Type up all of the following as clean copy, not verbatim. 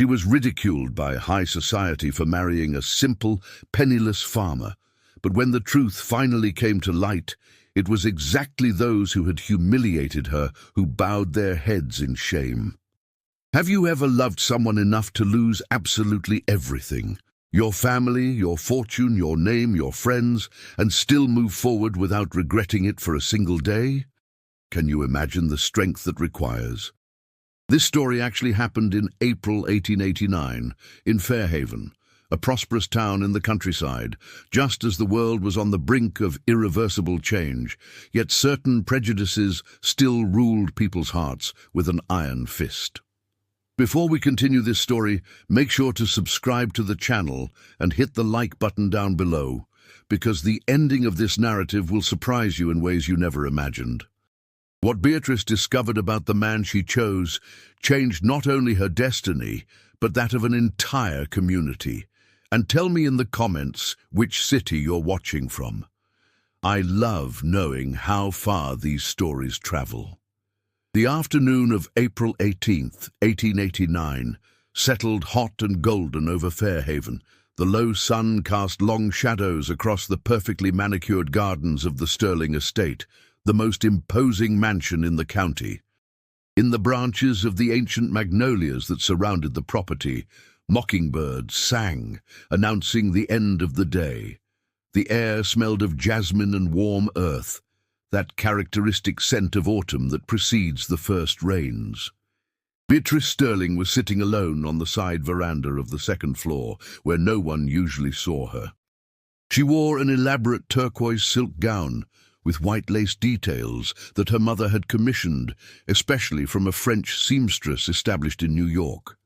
She was ridiculed by high society for marrying a simple, penniless farmer, but when the truth finally came to light, it was exactly those who had humiliated her who bowed their heads in shame. Have you ever loved someone enough to lose absolutely everything? Your family, your fortune, your name, your friends, and still move forward without regretting it for a single day? Can you imagine the strength that requires? This story actually happened in April 1889, in Fairhaven, a prosperous town in the countryside, just as the world was on the brink of irreversible change, yet certain prejudices still ruled people's hearts with an iron fist. Before we continue this story, make sure to subscribe to the channel and hit the like button down below, because the ending of this narrative will surprise you in ways you never imagined. What Beatrice discovered about the man she chose changed not only her destiny, but that of an entire community. And tell me in the comments which city you're watching from. I love knowing how far these stories travel. The afternoon of April 18th, 1889, settled hot and golden over Fairhaven. The low sun cast long shadows across the perfectly manicured gardens of the Sterling estate, the most imposing mansion in the county. In the branches of the ancient magnolias that surrounded the property, mockingbirds sang, announcing the end of the day. The air smelled of jasmine and warm earth, that characteristic scent of autumn that precedes the first rains. Beatrice Sterling was sitting alone on the side veranda of the second floor, where no one usually saw her. She wore an elaborate turquoise silk gown, with white lace details that her mother had commissioned, especially from a French seamstress established in New York.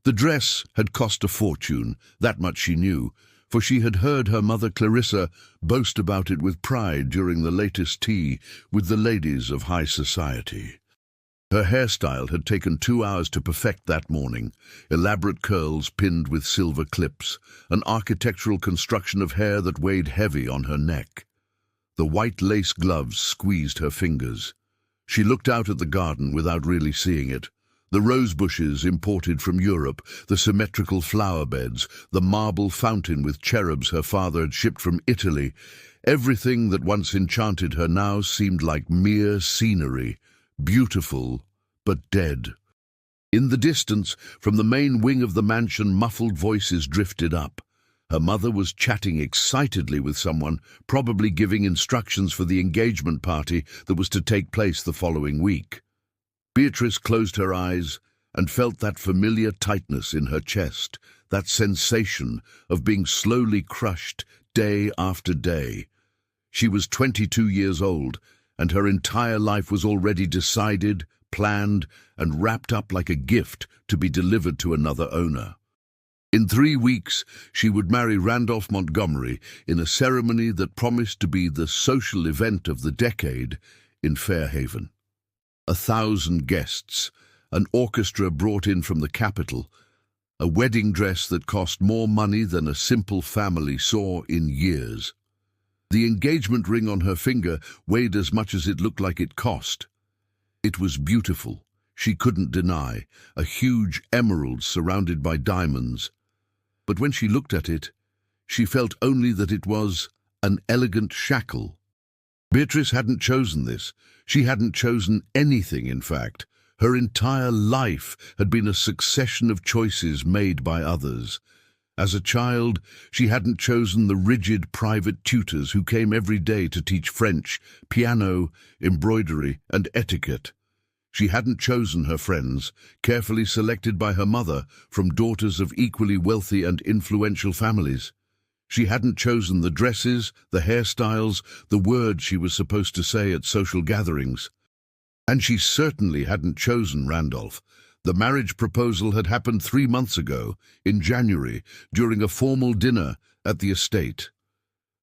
The dress had cost a fortune, that much she knew, for she had heard her mother Clarissa boast about it with pride during the latest tea with the ladies of high society. Her hairstyle had taken 2 hours to perfect that morning, elaborate curls pinned with silver clips, an architectural construction of hair that weighed heavy on her neck. The white lace gloves squeezed her fingers. She looked out at the garden without really seeing it. The rose bushes imported from Europe, the symmetrical flower beds, the marble fountain with cherubs her father had shipped from Italy, everything that once enchanted her now seemed like mere scenery, beautiful but dead. In the distance, from the main wing of the mansion, muffled voices drifted up. Her mother was chatting excitedly with someone, probably giving instructions for the engagement party that was to take place the following week. Beatrice closed her eyes and felt that familiar tightness in her chest, that sensation of being slowly crushed day after day. She was 22 years old, and her entire life was already decided, planned, and wrapped up like a gift to be delivered to another owner. In 3 weeks, she would marry Randolph Montgomery in a ceremony that promised to be the social event of the decade in Fairhaven. 1,000 guests, an orchestra brought in from the capital, a wedding dress that cost more money than a simple family saw in years. The engagement ring on her finger weighed as much as it looked like it cost. It was beautiful, she couldn't deny, a huge emerald surrounded by diamonds. But when she looked at it, she felt only that it was an elegant shackle. Beatrice hadn't chosen this. She hadn't chosen anything, in fact. Her entire life had been a succession of choices made by others. As a child, she hadn't chosen the rigid private tutors who came every day to teach French, piano, embroidery, and etiquette. She hadn't chosen her friends, carefully selected by her mother from daughters of equally wealthy and influential families. She hadn't chosen the dresses, the hairstyles, the words she was supposed to say at social gatherings. And she certainly hadn't chosen Randolph. The marriage proposal had happened 3 months ago, in January, during a formal dinner at the estate.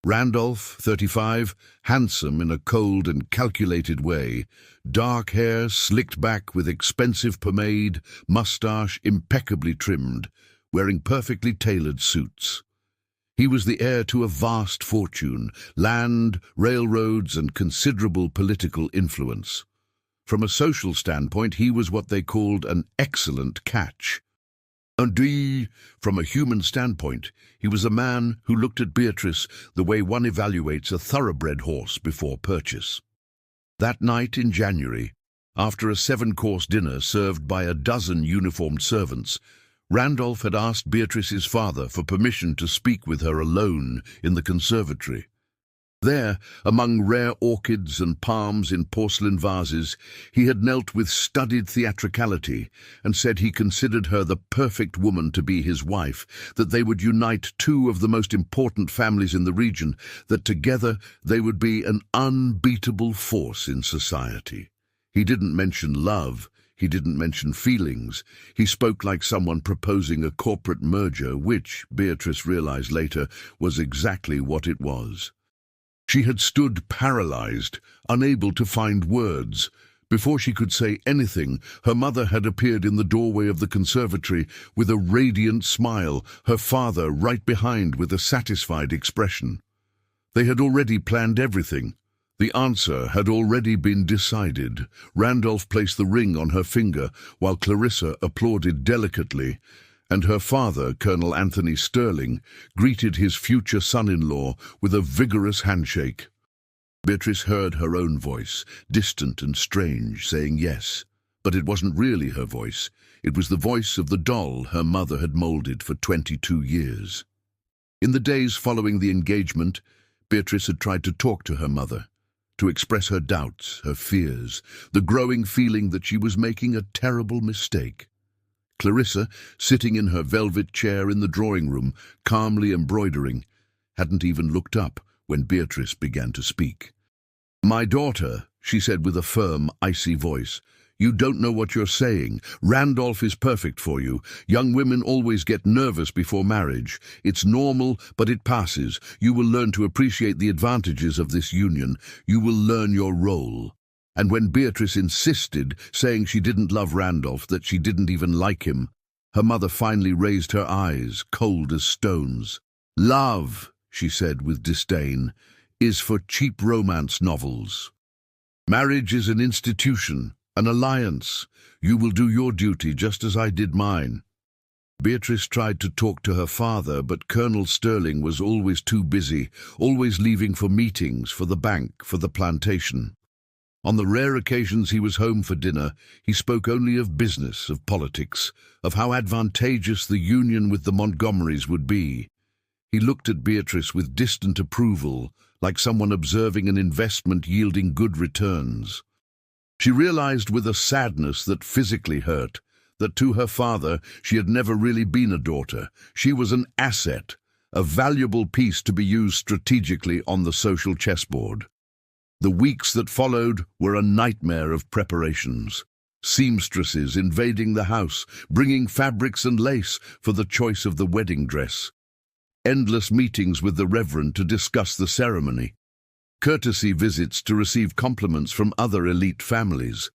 Randolph, 35, handsome in a cold and calculated way, dark hair slicked back with expensive pomade, mustache impeccably trimmed, wearing perfectly tailored suits. He was the heir to a vast fortune, land, railroads, and considerable political influence. From a social standpoint, he was what they called an excellent catch. Indeed, from a human standpoint, he was a man who looked at Beatrice the way one evaluates a thoroughbred horse before purchase. That night in January, after a 7-course dinner served by a dozen uniformed servants, Randolph had asked Beatrice's father for permission to speak with her alone in the conservatory. There, among rare orchids and palms in porcelain vases, he had knelt with studied theatricality and said he considered her the perfect woman to be his wife, that they would unite two of the most important families in the region, that together they would be an unbeatable force in society. He didn't mention love. He didn't mention feelings. He spoke like someone proposing a corporate merger, which, Beatrice realized later, was exactly what it was. She had stood paralyzed, unable to find words. Before she could say anything, her mother had appeared in the doorway of the conservatory with a radiant smile, her father right behind with a satisfied expression. They had already planned everything. The answer had already been decided. Randolph placed the ring on her finger, while Clarissa applauded delicately, and her father, Colonel Anthony Sterling, greeted his future son-in-law with a vigorous handshake. Beatrice heard her own voice, distant and strange, saying yes. But it wasn't really her voice. It was the voice of the doll her mother had molded for 22 years. In the days following the engagement, Beatrice had tried to talk to her mother, to express her doubts, her fears, the growing feeling that she was making a terrible mistake. Clarissa, sitting in her velvet chair in the drawing room, calmly embroidering, hadn't even looked up when Beatrice began to speak. "My daughter," she said with a firm, icy voice, "you don't know what you're saying. Randolph is perfect for you. Young women always get nervous before marriage. It's normal, but it passes. You will learn to appreciate the advantages of this union. You will learn your role." And when Beatrice insisted, saying she didn't love Randolph, that she didn't even like him, her mother finally raised her eyes, cold as stones. "Love," she said with disdain, "is for cheap romance novels. Marriage is an institution, an alliance. You will do your duty just as I did mine." Beatrice tried to talk to her father, but Colonel Sterling was always too busy, always leaving for meetings, for the bank, for the plantation. On the rare occasions he was home for dinner, he spoke only of business, of politics, of how advantageous the union with the Montgomerys would be. He looked at Beatrice with distant approval, like someone observing an investment yielding good returns. She realized with a sadness that physically hurt, that to her father she had never really been a daughter. She was an asset, a valuable piece to be used strategically on the social chessboard. The weeks that followed were a nightmare of preparations. Seamstresses invading the house, bringing fabrics and lace for the choice of the wedding dress. Endless meetings with the Reverend to discuss the ceremony. Courtesy visits to receive compliments from other elite families.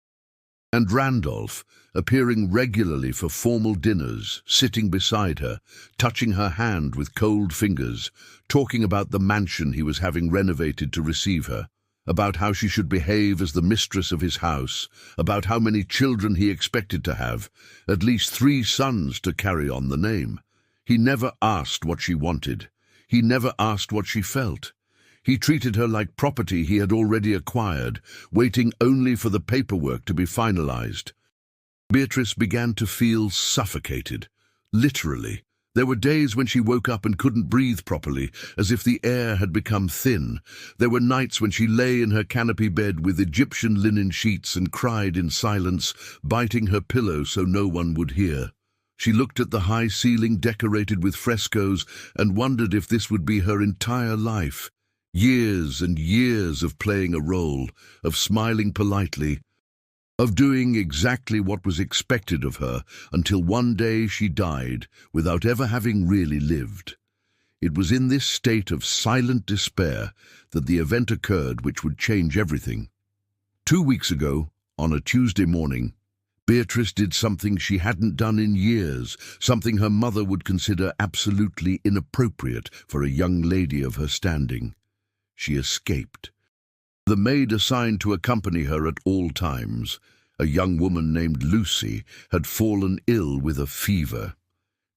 And Randolph, appearing regularly for formal dinners, sitting beside her, touching her hand with cold fingers, talking about the mansion he was having renovated to receive her, about how she should behave as the mistress of his house, about how many children he expected to have, at least 3 sons to carry on the name. He never asked what she wanted. He never asked what she felt. He treated her like property he had already acquired, waiting only for the paperwork to be finalized. Beatrice began to feel suffocated, literally. There were days when she woke up and couldn't breathe properly, as if the air had become thin. There were nights when she lay in her canopy bed with Egyptian linen sheets and cried in silence, biting her pillow so no one would hear. She looked at the high ceiling decorated with frescoes and wondered if this would be her entire life. Years and years of playing a role, of smiling politely, of doing exactly what was expected of her, until one day she died without ever having really lived. It was in this state of silent despair that the event occurred which would change everything. 2 weeks ago, on a Tuesday morning, Beatrice did something she hadn't done in years, something her mother would consider absolutely inappropriate for a young lady of her standing. She escaped. The maid assigned to accompany her at all times, a young woman named Lucy, had fallen ill with a fever.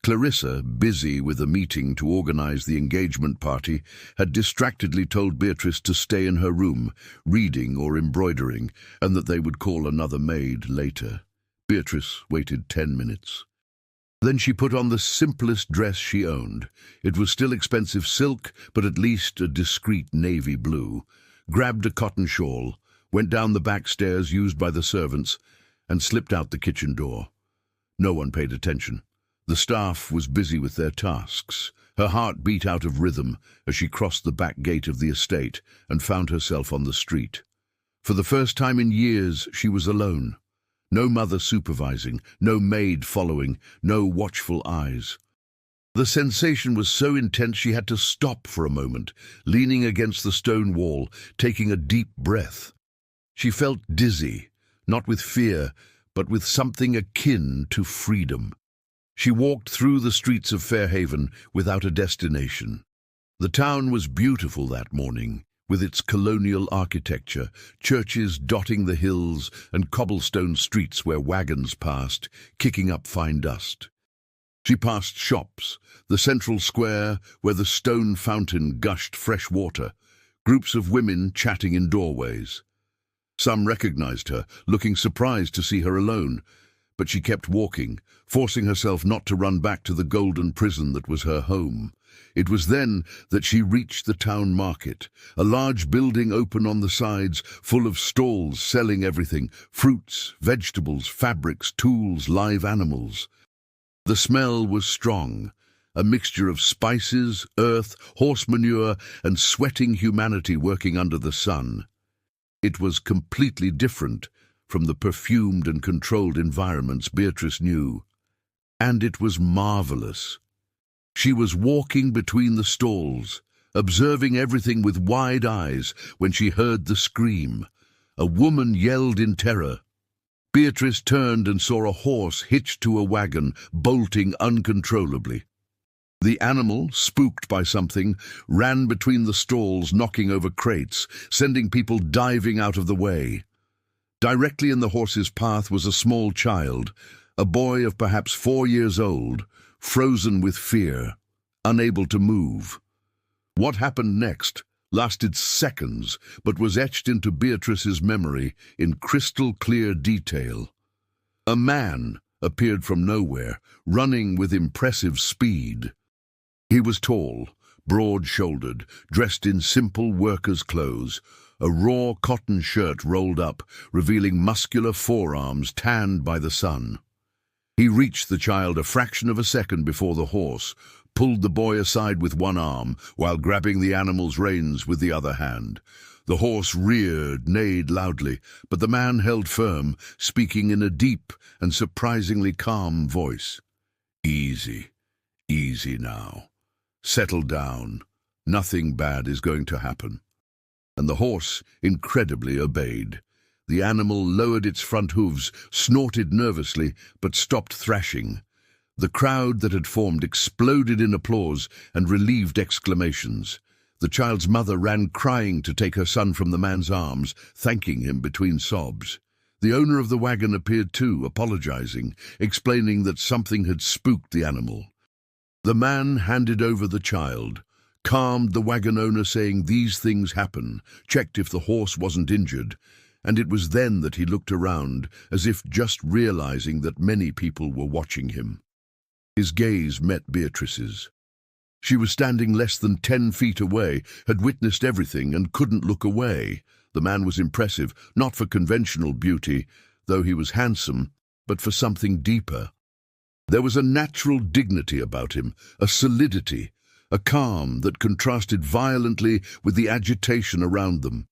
Clarissa, busy with a meeting to organize the engagement party, had distractedly told Beatrice to stay in her room, reading or embroidering, and that they would call another maid later. Beatrice waited 10 minutes. Then she put on the simplest dress she owned. It was still expensive silk, but at least a discreet navy blue, grabbed a cotton shawl, went down the back stairs used by the servants, and slipped out the kitchen door. No one paid attention. The staff was busy with their tasks. Her heart beat out of rhythm as she crossed the back gate of the estate and found herself on the street. For the first time in years, she was alone. No mother supervising, no maid following, no watchful eyes. The sensation was so intense she had to stop for a moment, leaning against the stone wall, taking a deep breath. She felt dizzy, not with fear, but with something akin to freedom. She walked through the streets of Fairhaven without a destination. The town was beautiful that morning, with its colonial architecture, churches dotting the hills and cobblestone streets where wagons passed, kicking up fine dust. She passed shops, the central square where the stone fountain gushed fresh water, groups of women chatting in doorways. Some recognized her, looking surprised to see her alone, but she kept walking, forcing herself not to run back to the golden prison that was her home. It was then that she reached the town market, a large building open on the sides, full of stalls selling everything: fruits, vegetables, fabrics, tools, live animals. The smell was strong, a mixture of spices, earth, horse manure, and sweating humanity working under the sun. It was completely different from the perfumed and controlled environments Beatrice knew. And it was marvelous. She was walking between the stalls, observing everything with wide eyes, when she heard the scream. A woman yelled in terror. Beatrice turned and saw a horse hitched to a wagon, bolting uncontrollably. The animal, spooked by something, ran between the stalls, knocking over crates, sending people diving out of the way. Directly in the horse's path was a small child, a boy of perhaps 4 years old, frozen with fear, unable to move. What happened next lasted seconds, but was etched into Beatrice's memory in crystal-clear detail. A man appeared from nowhere, running with impressive speed. He was tall, broad-shouldered, dressed in simple workers' clothes, a raw cotton shirt rolled up, revealing muscular forearms tanned by the sun. He reached the child a fraction of a second before the horse, pulled the boy aside with one arm, while grabbing the animal's reins with the other hand. The horse reared, neighed loudly, but the man held firm, speaking in a deep and surprisingly calm voice. "Easy, easy now. Settle down. Nothing bad is going to happen." And the horse incredibly obeyed. The animal lowered its front hooves, snorted nervously, but stopped thrashing. The crowd that had formed exploded in applause and relieved exclamations. The child's mother ran crying to take her son from the man's arms, thanking him between sobs. The owner of the wagon appeared too, apologizing, explaining that something had spooked the animal. The man handed over the child, calmed the wagon owner, saying these things happen, checked if the horse wasn't injured, and it was then that he looked around, as if just realizing that many people were watching him. His gaze met Beatrice's. She was standing less than 10 feet away, had witnessed everything, and couldn't look away. The man was impressive, not for conventional beauty, though he was handsome, but for something deeper. There was a natural dignity about him, a solidity, a calm that contrasted violently with the agitation around them.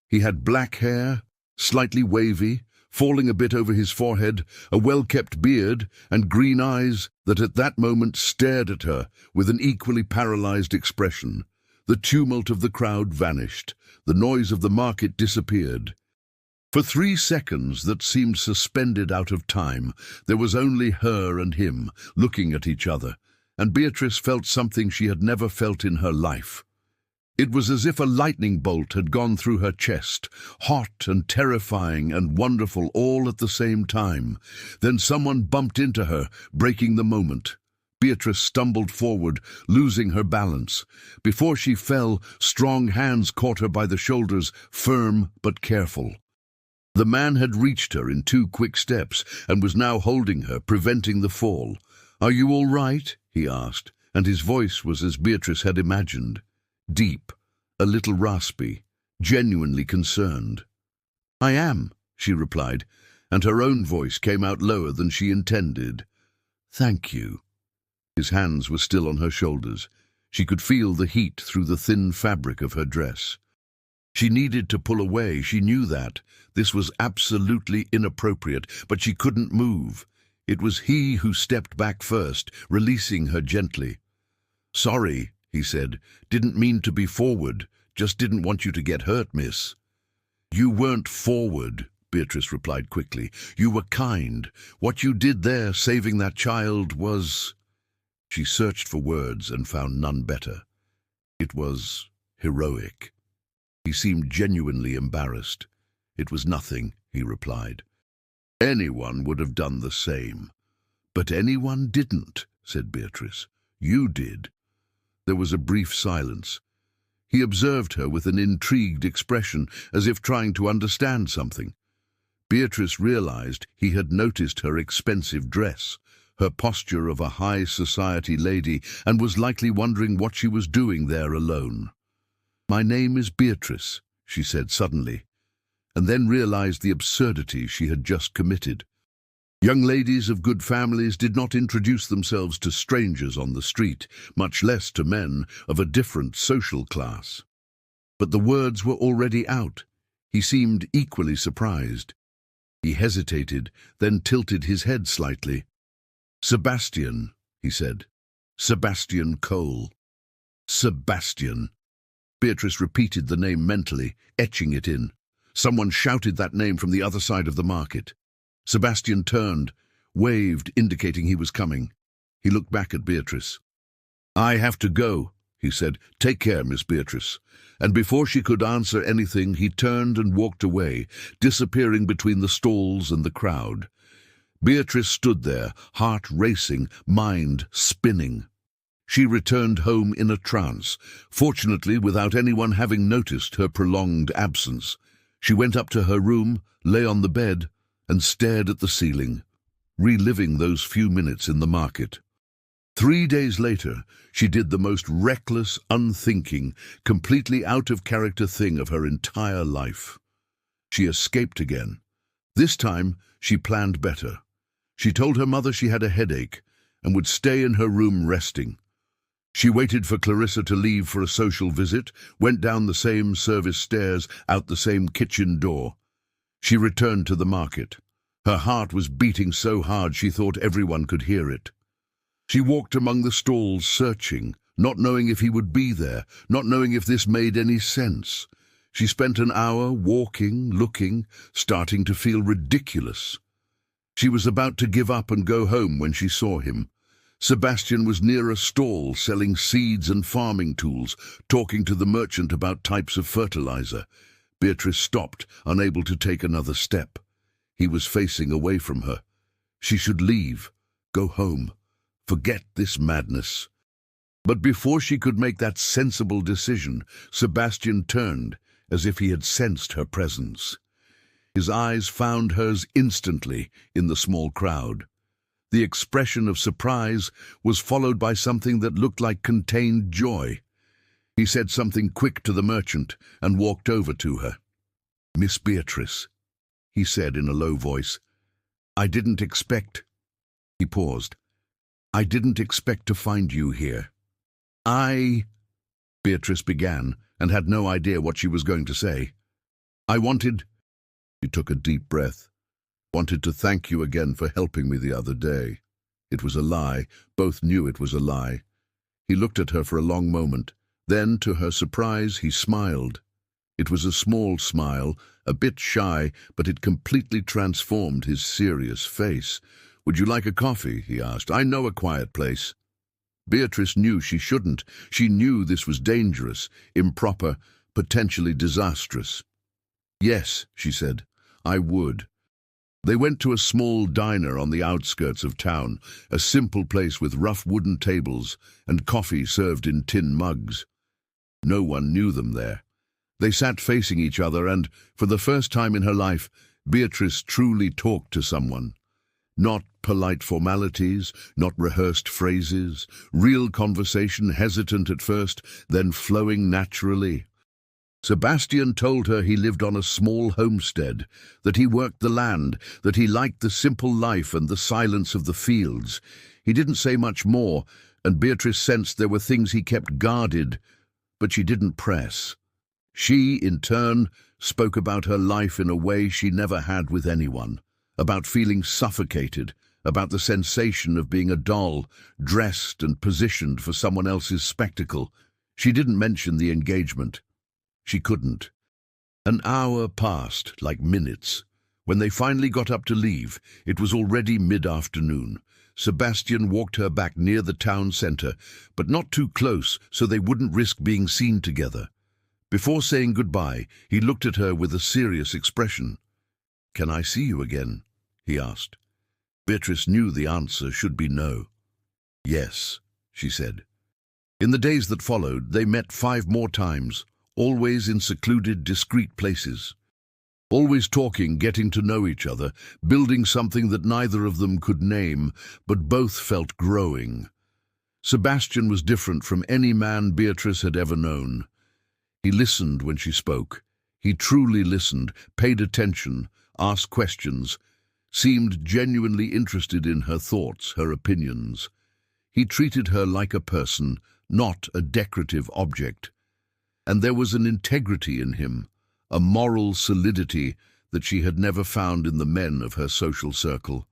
He had black hair, slightly wavy, falling a bit over his forehead, a well-kept beard, and green eyes that at that moment stared at her with an equally paralyzed expression. The tumult of the crowd vanished. The noise of the market disappeared. For 3 seconds that seemed suspended out of time, there was only her and him, looking at each other, and Beatrice felt something she had never felt in her life. It was as if a lightning bolt had gone through her chest, hot and terrifying and wonderful all at the same time. Then someone bumped into her, breaking the moment. Beatrice stumbled forward, losing her balance. Before she fell, strong hands caught her by the shoulders, firm but careful. The man had reached her in 2 quick steps and was now holding her, preventing the fall. "Are you all right?" he asked, and his voice was as Beatrice had imagined. Deep, a little raspy, genuinely concerned. "I am," she replied, and her own voice came out lower than she intended. "Thank you." His hands were still on her shoulders. She could feel the heat through the thin fabric of her dress. She needed to pull away, she knew that. This was absolutely inappropriate, but she couldn't move. It was he who stepped back first, releasing her gently. "Sorry," he said. "Didn't mean to be forward. Just didn't want you to get hurt, miss." "You weren't forward," Beatrice replied quickly. "You were kind. What you did there, saving that child, was—" She searched for words and found none better. It was heroic. He seemed genuinely embarrassed. "It was nothing," he replied. "Anyone would have done the same." "But anyone didn't," said Beatrice. "You did." There was a brief silence. He observed her with an intrigued expression, as if trying to understand something. Beatrice realized he had noticed her expensive dress, her posture of a high society lady, and was likely wondering what she was doing there alone. "My name is Beatrice," she said suddenly, and then realized the absurdity she had just committed. Young ladies of good families did not introduce themselves to strangers on the street, much less to men of a different social class. But the words were already out. He seemed equally surprised. He hesitated, then tilted his head slightly. "Sebastian," he said. "Sebastian Cole." Sebastian. Beatrice repeated the name mentally, etching it in. Someone shouted that name from the other side of the market. Sebastian turned, waved, indicating he was coming. He looked back at Beatrice. "I have to go," he said. "Take care, Miss Beatrice." And before she could answer anything, he turned and walked away, disappearing between the stalls and the crowd. Beatrice stood there, heart racing, mind spinning. She returned home in a trance, fortunately without anyone having noticed her prolonged absence. She went up to her room, lay on the bed, and stared at the ceiling, reliving those few minutes in the market. 3 days later, she did the most reckless, unthinking, completely out-of-character thing of her entire life. She escaped again. This time, she planned better. She told her mother she had a headache and would stay in her room resting. She waited for Clarissa to leave for a social visit, went down the same service stairs, out the same kitchen door. She returned to the market. Her heart was beating so hard she thought everyone could hear it. She walked among the stalls searching, not knowing if he would be there, not knowing if this made any sense. She spent an hour walking, looking, starting to feel ridiculous. She was about to give up and go home when she saw him. Sebastian was near a stall selling seeds and farming tools, talking to the merchant about types of fertilizer. Beatrice stopped, unable to take another step. He was facing away from her. She should leave, go home, forget this madness. But before she could make that sensible decision, Sebastian turned, as if he had sensed her presence. His eyes found hers instantly in the small crowd. The expression of surprise was followed by something that looked like contained joy. He said something quick to the merchant and walked over to her. "Miss Beatrice," he said in a low voice, "I didn't expect—" He paused. "I didn't expect to find you here." Beatrice began and had no idea what she was going to say. "I wanted—" She took a deep breath. "Wanted to thank you again for helping me the other day." It was a lie. Both knew it was a lie. He looked at her for a long moment. Then, to her surprise, he smiled. It was a small smile, a bit shy, but it completely transformed his serious face. "Would you like a coffee?" he asked. "I know a quiet place." Beatrice knew she shouldn't. She knew this was dangerous, improper, potentially disastrous. "Yes," she said, "I would." They went to a small diner on the outskirts of town, a simple place with rough wooden tables and coffee served in tin mugs. No one knew them there. They sat facing each other and, for the first time in her life, Beatrice truly talked to someone. Not polite formalities, not rehearsed phrases, real conversation, hesitant at first, then flowing naturally. Sebastian told her he lived on a small homestead, that he worked the land, that he liked the simple life and the silence of the fields. He didn't say much more, and Beatrice sensed there were things he kept guarded, but she didn't press. She, in turn, spoke about her life in a way she never had with anyone, about feeling suffocated, about the sensation of being a doll, dressed and positioned for someone else's spectacle. She didn't mention the engagement. She couldn't. An hour passed, like minutes. When they finally got up to leave, it was already mid-afternoon. Sebastian walked her back near the town centre, but not too close so they wouldn't risk being seen together. Before saying goodbye, he looked at her with a serious expression. "Can I see you again?" he asked. Beatrice knew the answer should be no. "Yes," she said. In the days that followed, they met 5 more times, always in secluded, discreet places. Always talking, getting to know each other, building something that neither of them could name, but both felt growing. Sebastian was different from any man Beatrice had ever known. He listened when she spoke. He truly listened, paid attention, asked questions, seemed genuinely interested in her thoughts, her opinions. He treated her like a person, not a decorative object. And there was an integrity in him, a moral solidity that she had never found in the men of her social circle.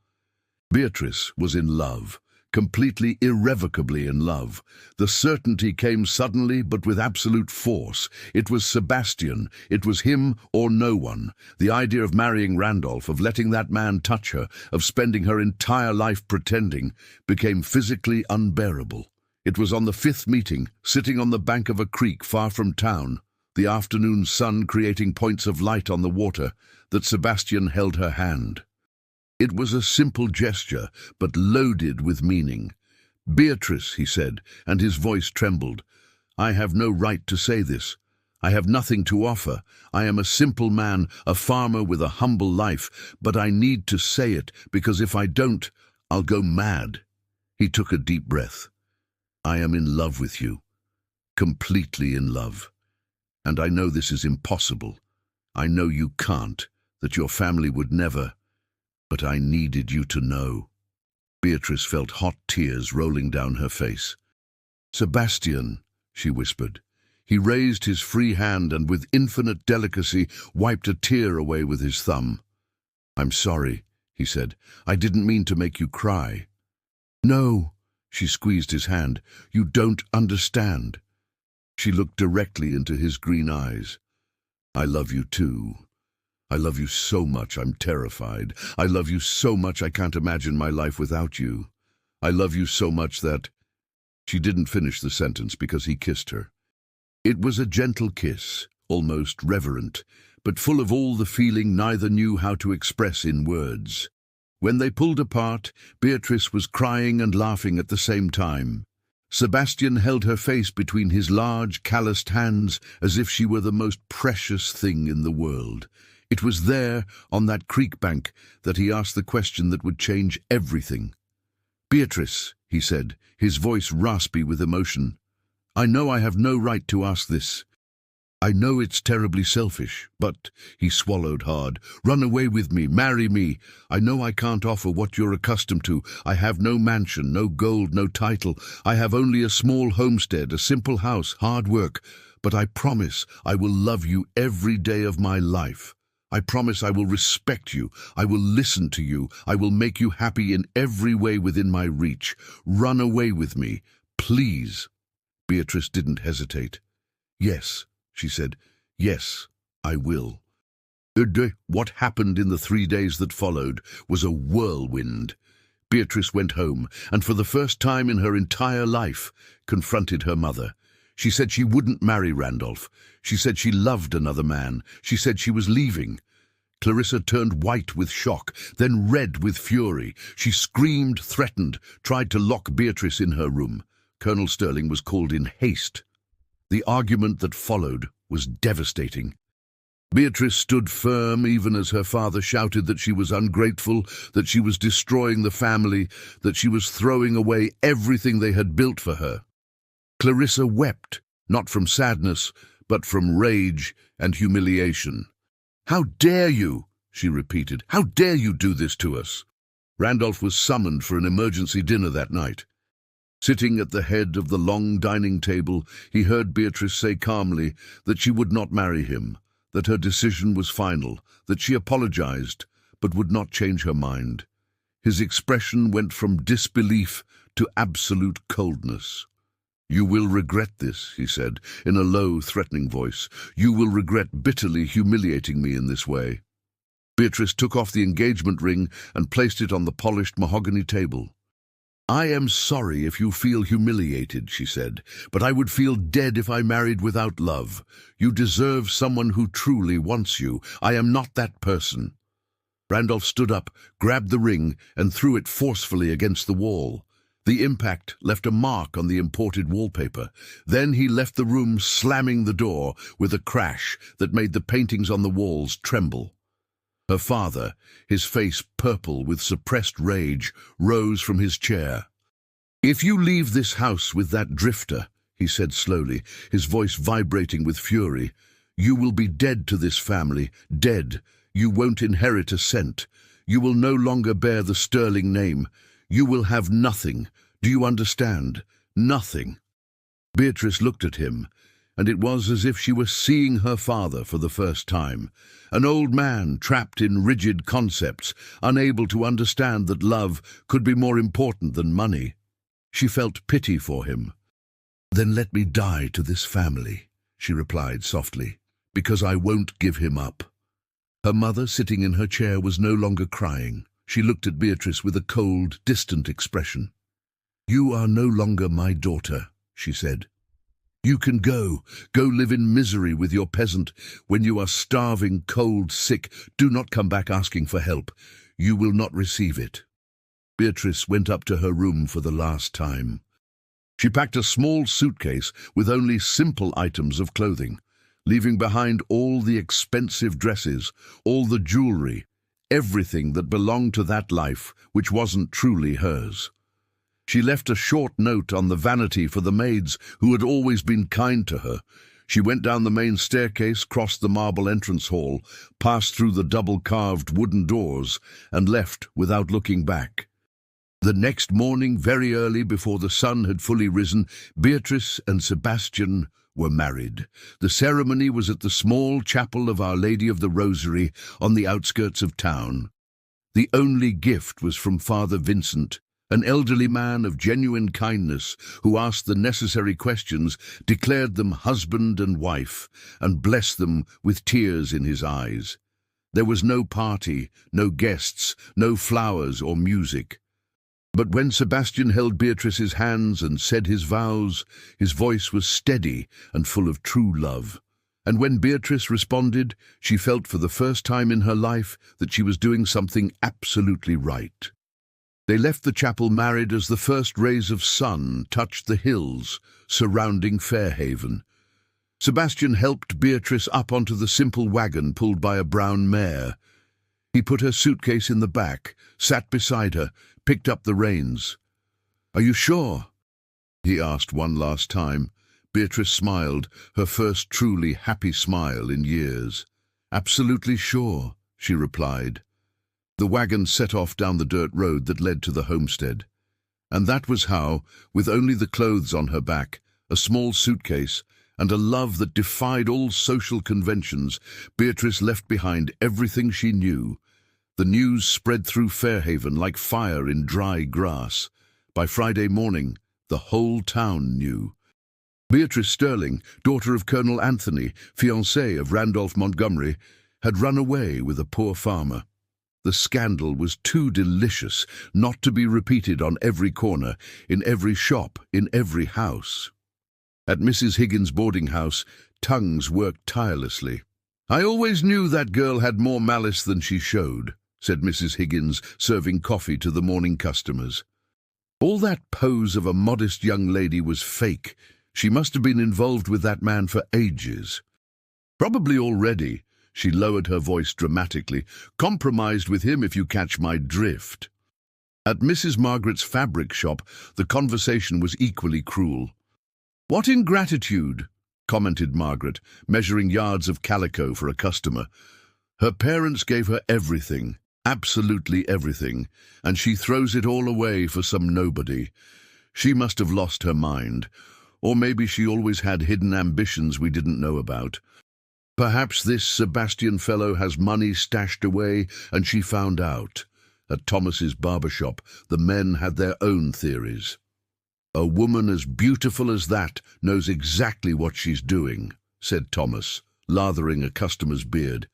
Beatrice was in love, completely irrevocably in love. The certainty came suddenly but with absolute force. It was Sebastian. It was him or no one. The idea of marrying Randolph, of letting that man touch her, of spending her entire life pretending, became physically unbearable. It was on the 5th meeting, sitting on the bank of a creek far from town, the afternoon sun creating points of light on the water, that Sebastian held her hand. It was a simple gesture, but loaded with meaning. "Beatrice," he said, and his voice trembled, "I have no right to say this. I have nothing to offer. I am a simple man, a farmer with a humble life, but I need to say it, because if I don't, I'll go mad." He took a deep breath. "I am in love with you, completely in love. And I know this is impossible. I know you can't, that your family would never, but I needed you to know." Beatrice felt hot tears rolling down her face. "Sebastian," she whispered. He raised his free hand and with infinite delicacy wiped a tear away with his thumb. "I'm sorry," he said. "I didn't mean to make you cry." "No," she squeezed his hand. "You don't understand." She looked directly into his green eyes. "I love you too. I love you so much I'm terrified. I love you so much I can't imagine my life without you. I love you so much that—" She didn't finish the sentence because he kissed her. It was a gentle kiss, almost reverent, but full of all the feeling neither knew how to express in words. When they pulled apart, Beatrice was crying and laughing at the same time. Sebastian held her face between his large, calloused hands as if she were the most precious thing in the world. It was there, on that creek bank, that he asked the question that would change everything. "Beatrice," he said, his voice raspy with emotion, "I know I have no right to ask this. I know it's terribly selfish, but," he swallowed hard, "run away with me, marry me. I know I can't offer what you're accustomed to. I have no mansion, no gold, no title. I have only a small homestead, a simple house, hard work. But I promise I will love you every day of my life. I promise I will respect you. I will listen to you. I will make you happy in every way within my reach. Run away with me, please." Beatrice didn't hesitate. "Yes," she said. "Yes, I will." What happened in the 3 days that followed was a whirlwind. Beatrice went home, and for the first time in her entire life, confronted her mother. She said she wouldn't marry Randolph. She said she loved another man. She said she was leaving. Clarissa turned white with shock, then red with fury. She screamed, threatened, tried to lock Beatrice in her room. Colonel Sterling was called in haste. The argument that followed was devastating. Beatrice stood firm even as her father shouted that she was ungrateful, that she was destroying the family, that she was throwing away everything they had built for her. Clarissa wept, not from sadness, but from rage and humiliation. "How dare you?" she repeated. "How dare you do this to us?" Randolph was summoned for an emergency dinner that night. Sitting at the head of the long dining table, he heard Beatrice say calmly that she would not marry him, that her decision was final, that she apologized, but would not change her mind. His expression went from disbelief to absolute coldness. "You will regret this," he said, in a low, threatening voice. "You will regret bitterly humiliating me in this way." Beatrice took off the engagement ring and placed it on the polished mahogany table. "I am sorry if you feel humiliated," she said, "but I would feel dead if I married without love. You deserve someone who truly wants you. I am not that person." Randolph stood up, grabbed the ring, and threw it forcefully against the wall. The impact left a mark on the imported wallpaper. Then he left the room, slamming the door with a crash that made the paintings on the walls tremble. Her father, his face purple with suppressed rage, rose from his chair. "If you leave this house with that drifter," he said slowly, his voice vibrating with fury, "you will be dead to this family, dead. You won't inherit a cent. You will no longer bear the Sterling name. You will have nothing. Do you understand? Nothing." Beatrice looked at him, and it was as if she were seeing her father for the first time, an old man trapped in rigid concepts, unable to understand that love could be more important than money. She felt pity for him. "Then let me die to this family," she replied softly, "because I won't give him up." Her mother, sitting in her chair, was no longer crying. She looked at Beatrice with a cold, distant expression. "You are no longer my daughter," she said. "You can go live in misery with your peasant. When you are starving, cold, sick, do not come back asking for help. You will not receive it." Beatrice went up to her room for the last time. She packed a small suitcase with only simple items of clothing, leaving behind all the expensive dresses, all the jewelry, everything that belonged to that life which wasn't truly hers. She left a short note on the vanity for the maids who had always been kind to her. She went down the main staircase, crossed the marble entrance hall, passed through the double-carved wooden doors, and left without looking back. The next morning, very early before the sun had fully risen, Beatrice and Sebastian were married. The ceremony was at the small chapel of Our Lady of the Rosary on the outskirts of town. The only gift was from Father Vincent, an elderly man of genuine kindness who asked the necessary questions, declared them husband and wife, and blessed them with tears in his eyes. There was no party, no guests, no flowers or music. But when Sebastian held Beatrice's hands and said his vows, his voice was steady and full of true love. And when Beatrice responded, she felt for the first time in her life that she was doing something absolutely right. They left the chapel married as the first rays of sun touched the hills surrounding Fairhaven. Sebastian helped Beatrice up onto the simple wagon pulled by a brown mare. He put her suitcase in the back, sat beside her, picked up the reins. "Are you sure?" he asked one last time. Beatrice smiled, her first truly happy smile in years. "Absolutely sure," she replied. The wagon set off down the dirt road that led to the homestead. And that was how, with only the clothes on her back, a small suitcase, and a love that defied all social conventions, Beatrice left behind everything she knew. The news spread through Fairhaven like fire in dry grass. By Friday morning, the whole town knew. Beatrice Sterling, daughter of Colonel Anthony, fiancée of Randolph Montgomery, had run away with a poor farmer. The scandal was too delicious not to be repeated on every corner, in every shop, in every house. At Mrs. Higgins' boarding house, tongues worked tirelessly. "I always knew that girl had more malice than she showed," said Mrs. Higgins, serving coffee to the morning customers. "All that pose of a modest young lady was fake. She must have been involved with that man for ages. Probably already," she lowered her voice dramatically, "compromised with him, if you catch my drift." At Mrs. Margaret's fabric shop, the conversation was equally cruel. "What ingratitude," commented Margaret, measuring yards of calico for a customer. "Her parents gave her everything, absolutely everything, and she throws it all away for some nobody. She must have lost her mind, or maybe she always had hidden ambitions we didn't know about. Perhaps this Sebastian fellow has money stashed away and she found out." At Thomas's barber shop, the men had their own theories. "A woman as beautiful as that knows exactly what she's doing," said Thomas, lathering a customer's beard.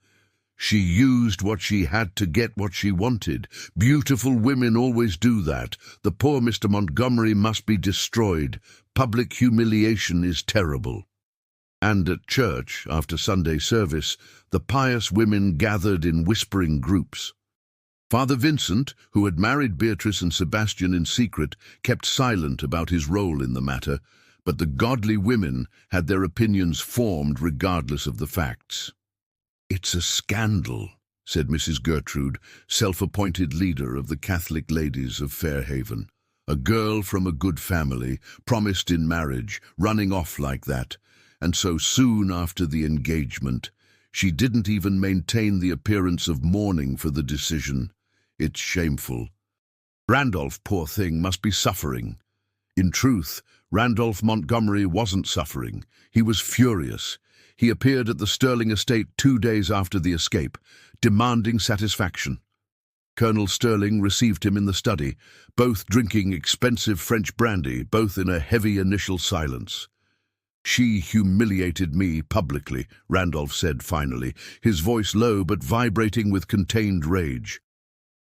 "She used what she had to get what she wanted. Beautiful women always do that. The poor Mr. Montgomery must be destroyed. Public humiliation is terrible." And at church, after Sunday service, the pious women gathered in whispering groups. Father Vincent, who had married Beatrice and Sebastian in secret, kept silent about his role in the matter, but the godly women had their opinions formed regardless of the facts. "It's a scandal," said Mrs. Gertrude, self-appointed leader of the Catholic Ladies of Fairhaven. "A girl from a good family, promised in marriage, running off like that, and so soon after the engagement. She didn't even maintain the appearance of mourning for the decision. It's shameful. Randolph, poor thing, must be suffering." In truth, Randolph Montgomery wasn't suffering. He was furious. He appeared at the Sterling estate 2 days after the escape, demanding satisfaction. Colonel Sterling received him in the study, both drinking expensive French brandy, both in a heavy initial silence. "She humiliated me publicly," Randolph said finally, his voice low but vibrating with contained rage.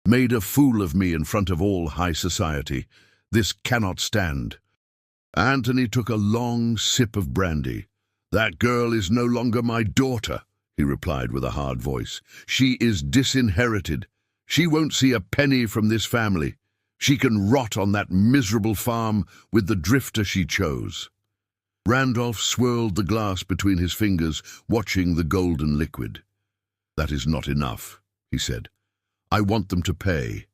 "Made a fool of me in front of all high society. This cannot stand." Anthony took a long sip of brandy. "That girl is no longer my daughter," he replied with a hard voice. "She is disinherited. She won't see a penny from this family. She can rot on that miserable farm with the drifter she chose." Randolph swirled the glass between his fingers, watching the golden liquid. "That is not enough," he said. "I want them to pay.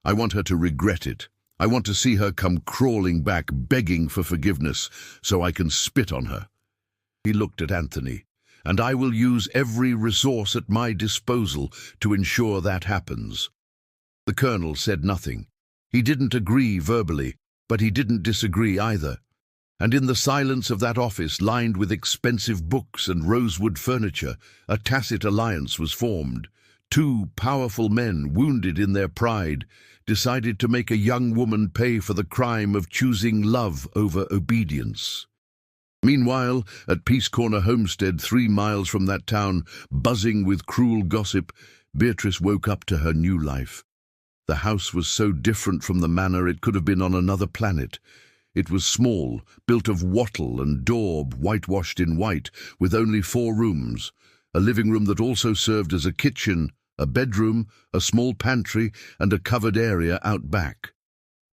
I want her to regret it. I want to see her come crawling back, begging for forgiveness, so I can spit on her." He looked at Anthony. "And I will use every resource at my disposal to ensure that happens." The colonel said nothing. He didn't agree verbally, but he didn't disagree either. And in the silence of that office, lined with expensive books and rosewood furniture, a tacit alliance was formed. 2 powerful men, wounded in their pride, decided to make a young woman pay for the crime of choosing love over obedience. Meanwhile, at Peace Corner Homestead, 3 miles from that town, buzzing with cruel gossip, Beatrice woke up to her new life. The house was so different from the manor it could have been on another planet. It was small, built of wattle and daub, whitewashed in white, with only 4 rooms, a living room that also served as a kitchen, a bedroom, a small pantry, and a covered area out back.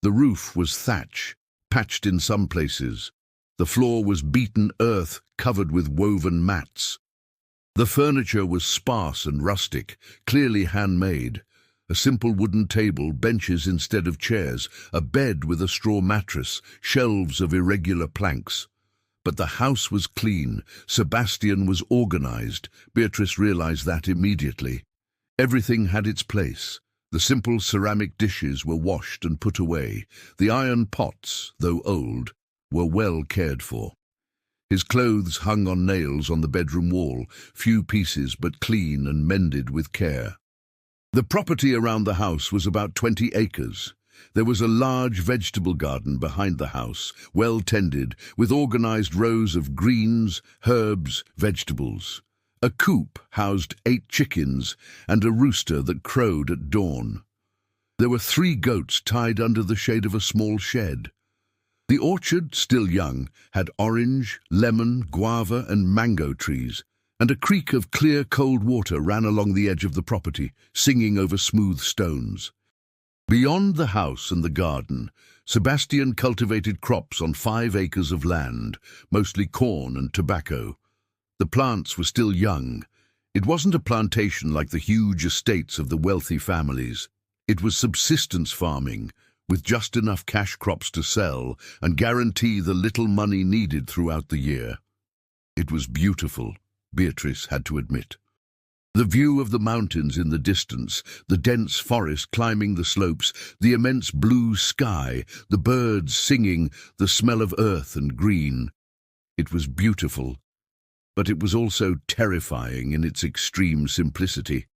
The roof was thatch, patched in some places. The floor was beaten earth covered with woven mats. The furniture was sparse and rustic, clearly handmade. A simple wooden table, benches instead of chairs, a bed with a straw mattress, shelves of irregular planks. But the house was clean. Sebastian was organized. Beatrice realized that immediately. Everything had its place. The simple ceramic dishes were washed and put away. The iron pots, though old, were well cared for. His clothes hung on nails on the bedroom wall, few pieces but clean and mended with care. The property around the house was about 20 acres. There was a large vegetable garden behind the house, well tended, with organized rows of greens, herbs, vegetables. A coop housed 8 chickens and a rooster that crowed at dawn. There were 3 goats tied under the shade of a small shed. The orchard, still young, had orange, lemon, guava, and mango trees, and a creek of clear, cold water ran along the edge of the property, singing over smooth stones. Beyond the house and the garden, Sebastian cultivated crops on 5 acres of land, mostly corn and tobacco. The plants were still young. It wasn't a plantation like the huge estates of the wealthy families. It was subsistence farming, with just enough cash crops to sell and guarantee the little money needed throughout the year. It was beautiful, Beatrice had to admit. The view of the mountains in the distance, the dense forest climbing the slopes, the immense blue sky, the birds singing, the smell of earth and green. It was beautiful, but it was also terrifying in its extreme simplicity.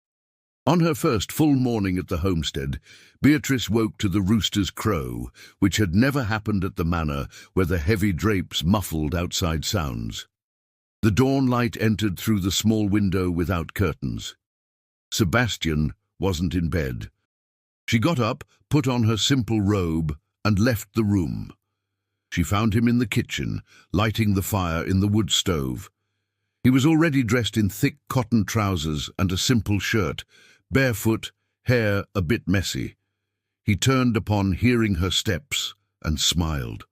On her first full morning at the homestead, Beatrice woke to the rooster's crow, which had never happened at the manor where the heavy drapes muffled outside sounds. The dawn light entered through the small window without curtains. Sebastian wasn't in bed. She got up, put on her simple robe, and left the room. She found him in the kitchen, lighting the fire in the wood stove. He was already dressed in thick cotton trousers and a simple shirt, barefoot, hair a bit messy. He turned upon hearing her steps and smiled.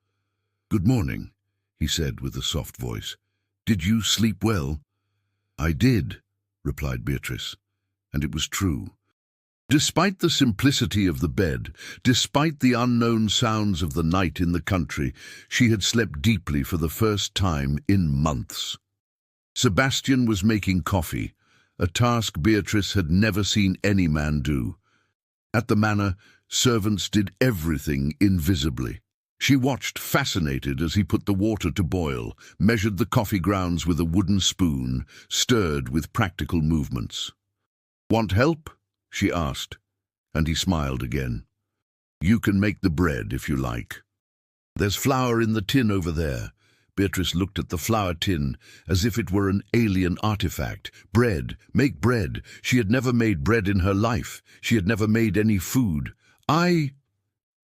"Good morning," he said with a soft voice. "Did you sleep well?" "I did," replied Beatrice, and it was true. Despite the simplicity of the bed, despite the unknown sounds of the night in the country, she had slept deeply for the first time in months. Sebastian was making coffee, a task Beatrice had never seen any man do. At the manor, servants did everything invisibly. She watched, fascinated, as he put the water to boil, measured the coffee grounds with a wooden spoon, stirred with practical movements. "Want help?" she asked, and he smiled again. "You can make the bread if you like. There's flour in the tin over there." Beatrice looked at the flour tin as if it were an alien artifact. Bread, make bread. She had never made bread in her life. She had never made any food.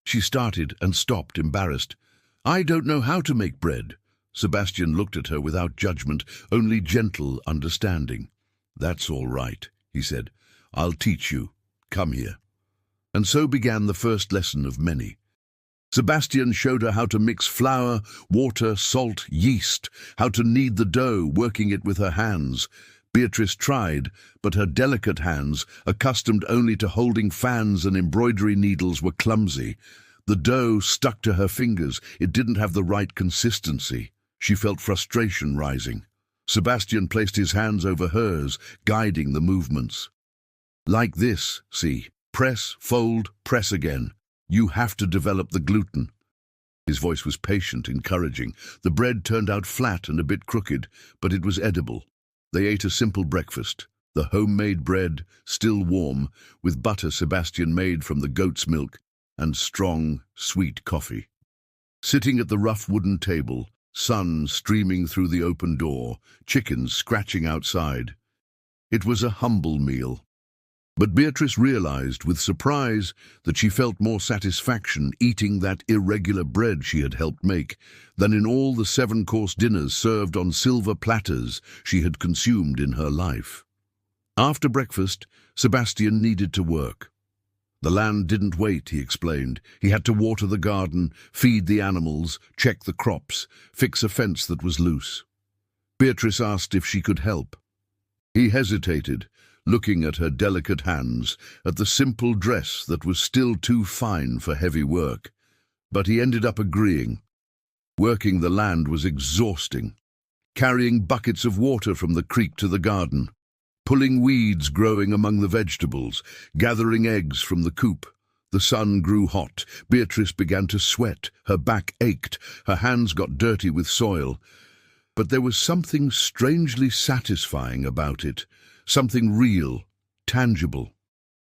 She started and stopped, embarrassed. "I don't know how to make bread." Sebastian looked at her without judgment, only gentle understanding. "That's all right," he said. "I'll teach you. Come here." And so began the first lesson of many. Sebastian showed her how to mix flour, water, salt, yeast, how to knead the dough, working it with her hands. Beatrice tried, but her delicate hands, accustomed only to holding fans and embroidery needles, were clumsy. The dough stuck to her fingers. It didn't have the right consistency. She felt frustration rising. Sebastian placed his hands over hers, guiding the movements. "Like this, see. Press, fold, press again. You have to develop the gluten." His voice was patient, encouraging. The bread turned out flat and a bit crooked, but it was edible. They ate a simple breakfast, the homemade bread, still warm, with butter Sebastian made from the goat's milk, and strong, sweet coffee. Sitting at the rough wooden table, sun streaming through the open door, chickens scratching outside. It was a humble meal. But Beatrice realized with surprise that she felt more satisfaction eating that irregular bread she had helped make than in all the 7-course dinners served on silver platters she had consumed in her life. After breakfast, Sebastian needed to work. The land didn't wait, he explained. He had to water the garden, feed the animals, check the crops, fix a fence that was loose. Beatrice asked if she could help. He hesitated, looking at her delicate hands, at the simple dress that was still too fine for heavy work. But he ended up agreeing. Working the land was exhausting. Carrying buckets of water from the creek to the garden, pulling weeds growing among the vegetables, gathering eggs from the coop. The sun grew hot. Beatrice began to sweat. Her back ached. Her hands got dirty with soil. But there was something strangely satisfying about it. Something real, tangible.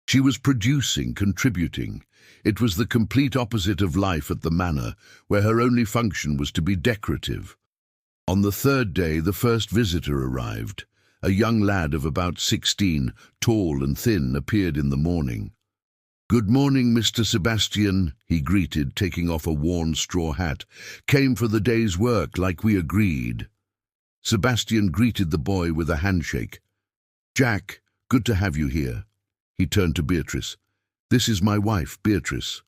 She was producing, contributing. It was the complete opposite of life at the manor, where her only function was to be decorative. On the 3rd day, the first visitor arrived. A young lad of about 16, tall and thin, appeared in the morning. "Good morning, Mr. Sebastian," he greeted, taking off a worn straw hat. "Came for the day's work, like we agreed." Sebastian greeted the boy with a handshake. "Jack, good to have you here." He turned to Beatrice. "This is my wife, Beatrice."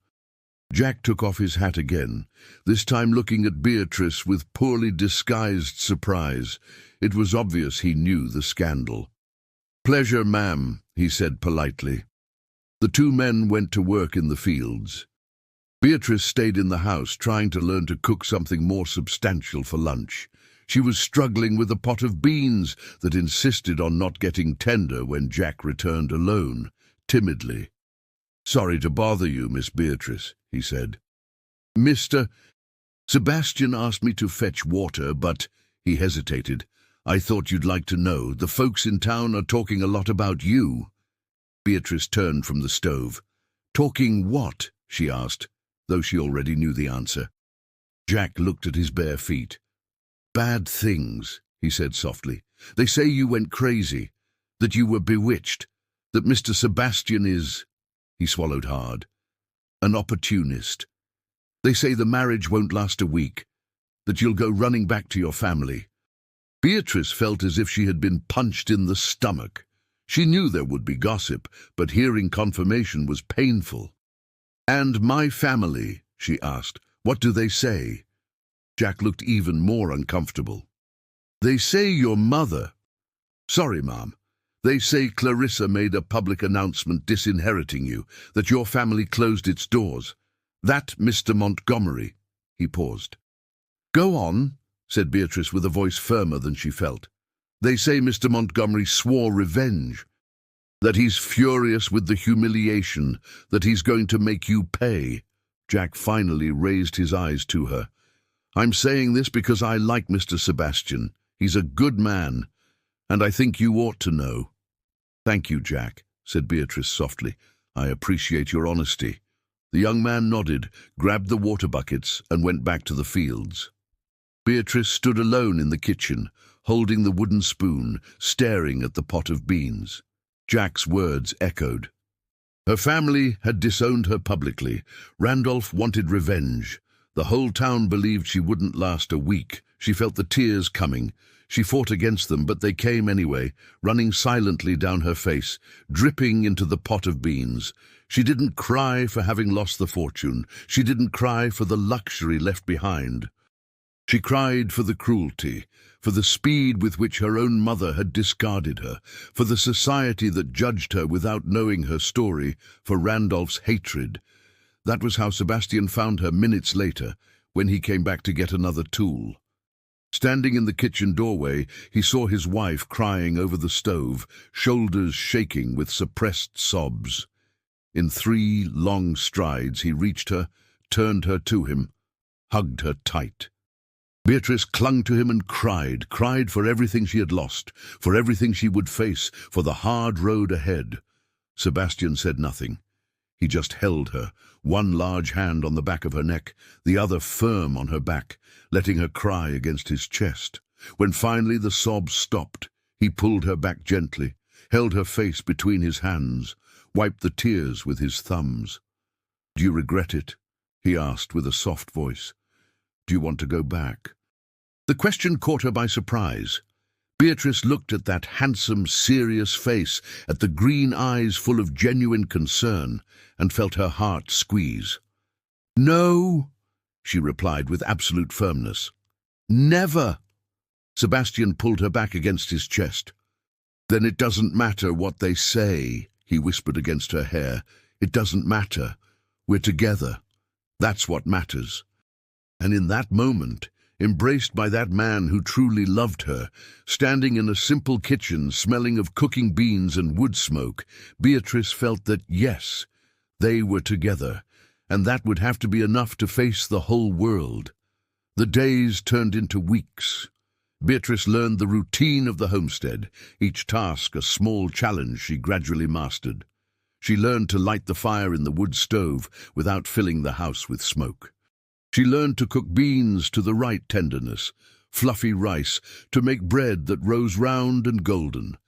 Jack took off his hat again, this time looking at Beatrice with poorly disguised surprise. It was obvious he knew the scandal. "Pleasure, ma'am," he said politely. The two men went to work in the fields. Beatrice stayed in the house, trying to learn to cook something more substantial for lunch. She was struggling with a pot of beans that insisted on not getting tender when Jack returned alone, timidly. "Sorry to bother you, Miss Beatrice," he said. "Mr. Sebastian asked me to fetch water, but—" he hesitated. "I thought you'd like to know. The folks in town are talking a lot about you." Beatrice turned from the stove. "Talking what?" she asked, though she already knew the answer. Jack looked at his bare feet. "Bad things," he said softly. "They say you went crazy, that you were bewitched, that Mr. Sebastian is—" he swallowed hard, "an opportunist. They say the marriage won't last a week, that you'll go running back to your family." Beatrice felt as if she had been punched in the stomach. She knew there would be gossip, but hearing confirmation was painful. "And my family?" she asked. "What do they say?" Jack looked even more uncomfortable. "They say your mother—" "Sorry, Mom. They say Clarissa made a public announcement disinheriting you, that your family closed its doors. That Mr. Montgomery—" He paused. "Go on," said Beatrice with a voice firmer than she felt. "They say Mr. Montgomery swore revenge, that he's furious with the humiliation, that he's going to make you pay." Jack finally raised his eyes to her. "I'm saying this because I like Mr. Sebastian. He's a good man, and I think you ought to know." "Thank you, Jack," said Beatrice softly. "I appreciate your honesty." The young man nodded, grabbed the water buckets, and went back to the fields. Beatrice stood alone in the kitchen, holding the wooden spoon, staring at the pot of beans. Jack's words echoed. Her family had disowned her publicly. Randolph wanted revenge. The whole town believed she wouldn't last a week. She felt the tears coming. She fought against them, but they came anyway, running silently down her face, dripping into the pot of beans. She didn't cry for having lost the fortune. She didn't cry for the luxury left behind. She cried for the cruelty, for the speed with which her own mother had discarded her, for the society that judged her without knowing her story, for Randolph's hatred. That was how Sebastian found her minutes later, when he came back to get another tool. Standing in the kitchen doorway, he saw his wife crying over the stove, shoulders shaking with suppressed sobs. In 3 long strides he reached her, turned her to him, hugged her tight. Beatrice clung to him and cried for everything she had lost, for everything she would face, for the hard road ahead. Sebastian said nothing. He just held her, one large hand on the back of her neck, the other firm on her back, letting her cry against his chest. When finally the sobs stopped, he pulled her back gently, held her face between his hands, wiped the tears with his thumbs. "Do you regret it?" he asked with a soft voice. "Do you want to go back?" The question caught her by surprise. Beatrice looked at that handsome, serious face, at the green eyes full of genuine concern, and felt her heart squeeze. "No," she replied with absolute firmness. "Never." Sebastian pulled her back against his chest. "Then it doesn't matter what they say," he whispered against her hair. "It doesn't matter. We're together. That's what matters." And in that moment, embraced by that man who truly loved her, standing in a simple kitchen smelling of cooking beans and wood smoke, Beatrice felt that, yes, they were together, and that would have to be enough to face the whole world. The days turned into weeks. Beatrice learned the routine of the homestead, each task a small challenge she gradually mastered. She learned to light the fire in the wood stove without filling the house with smoke. She learned to cook beans to the right tenderness, fluffy rice, to make bread that rose round and golden.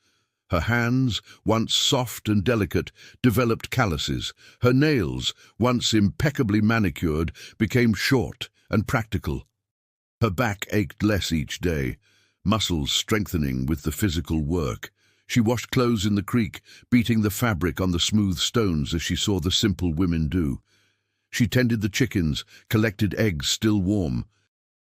Her hands, once soft and delicate, developed calluses. Her nails, once impeccably manicured, became short and practical. Her back ached less each day, muscles strengthening with the physical work. She washed clothes in the creek, beating the fabric on the smooth stones as she saw the simple women do. She tended the chickens, collected eggs still warm.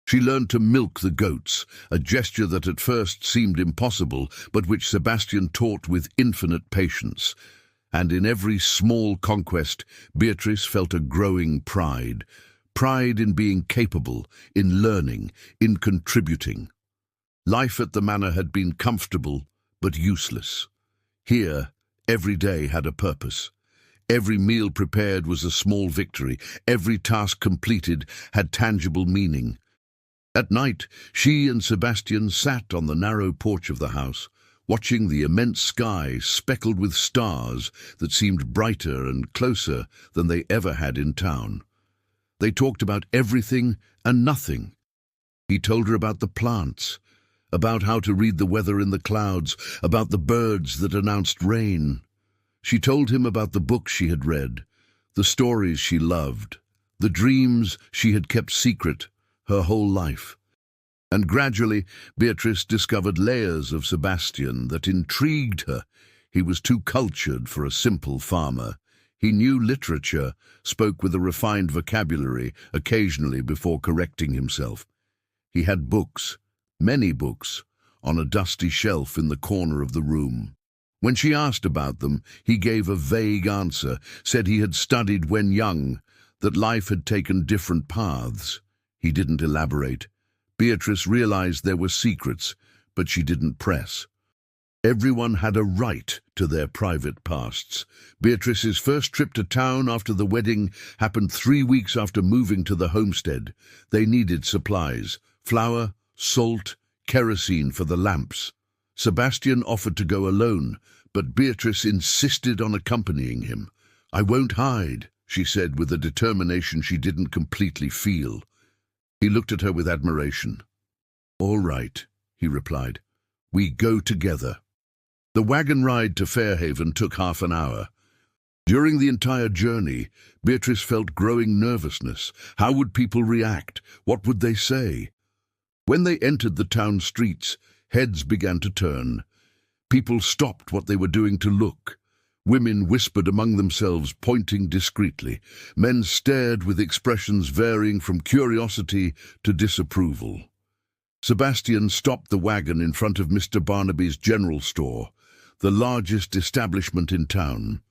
She learned to milk the goats, a gesture that at first seemed impossible, but which Sebastian taught with infinite patience. And in every small conquest, Beatrice felt a growing pride. Pride in being capable, in learning, in contributing. Life at the manor had been comfortable, but useless. Here, every day had a purpose. Every meal prepared was a small victory. Every task completed had tangible meaning. At night, she and Sebastian sat on the narrow porch of the house, watching the immense sky speckled with stars that seemed brighter and closer than they ever had in town. They talked about everything and nothing. He told her about the plants, about how to read the weather in the clouds, about the birds that announced rain. She told him about the books she had read, the stories she loved, the dreams she had kept secret her whole life. And gradually, Beatrice discovered layers of Sebastian that intrigued her. He was too cultured for a simple farmer. He knew literature, spoke with a refined vocabulary, occasionally before correcting himself. He had books, many books, on a dusty shelf in the corner of the room. When she asked about them, he gave a vague answer, said he had studied when young, that life had taken different paths. He didn't elaborate. Beatrice realized there were secrets, but she didn't press. Everyone had a right to their private pasts. Beatrice's first trip to town after the wedding happened 3 weeks after moving to the homestead. They needed supplies: flour, salt, kerosene for the lamps. Sebastian offered to go alone, but Beatrice insisted on accompanying him. "I won't hide," she said with a determination she didn't completely feel. He looked at her with admiration. "All right," he replied. "We go together." The wagon ride to Fairhaven took half an hour. During the entire journey, Beatrice felt growing nervousness. How would people react? What would they say? When they entered the town streets, heads began to turn. People stopped what they were doing to look. Women whispered among themselves, pointing discreetly. Men stared with expressions varying from curiosity to disapproval. Sebastian stopped the wagon in front of Mr. Barnaby's general store, the largest establishment in town.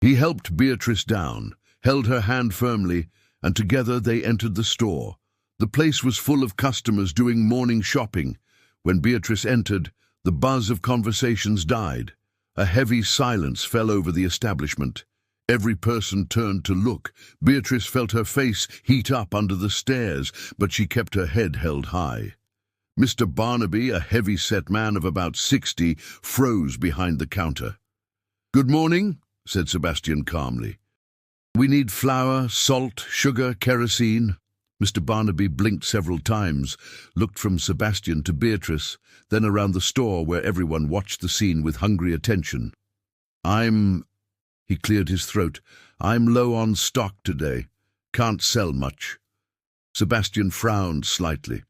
He helped Beatrice down, held her hand firmly, and together they entered the store. The place was full of customers doing morning shopping. When Beatrice entered, the buzz of conversations died. A heavy silence fell over the establishment. Every person turned to look. Beatrice felt her face heat up under the stares, but she kept her head held high. Mr. Barnaby, a heavy-set man of about 60, froze behind the counter. "Good morning," said Sebastian calmly. "We need flour, salt, sugar, kerosene." Mr. Barnaby blinked several times, looked from Sebastian to Beatrice, then around the store where everyone watched the scene with hungry attention. He cleared his throat. "I'm low on stock today. Can't sell much." Sebastian frowned slightly.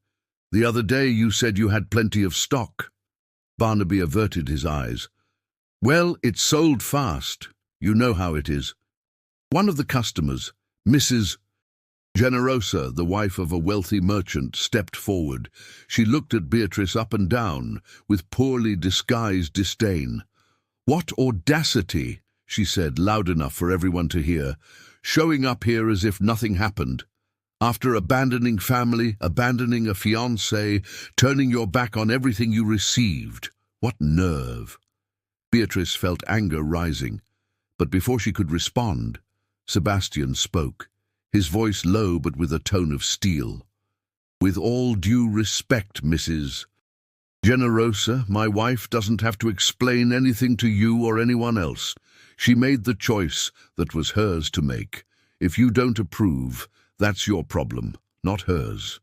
"The other day you said you had plenty of stock." Barnaby averted his eyes. "Well, it's sold fast. You know how it is." One of the customers, Mrs. Generosa, the wife of a wealthy merchant, stepped forward. She looked at Beatrice up and down with poorly disguised disdain. "What audacity," she said, loud enough for everyone to hear, "showing up here as if nothing happened. After abandoning family, abandoning a fiancé, turning your back on everything you received. What nerve!" Beatrice felt anger rising, but before she could respond, Sebastian spoke, his voice low but with a tone of steel. "With all due respect, Mrs. Generosa, my wife doesn't have to explain anything to you or anyone else. She made the choice that was hers to make. If you don't approve, that's your problem, not hers."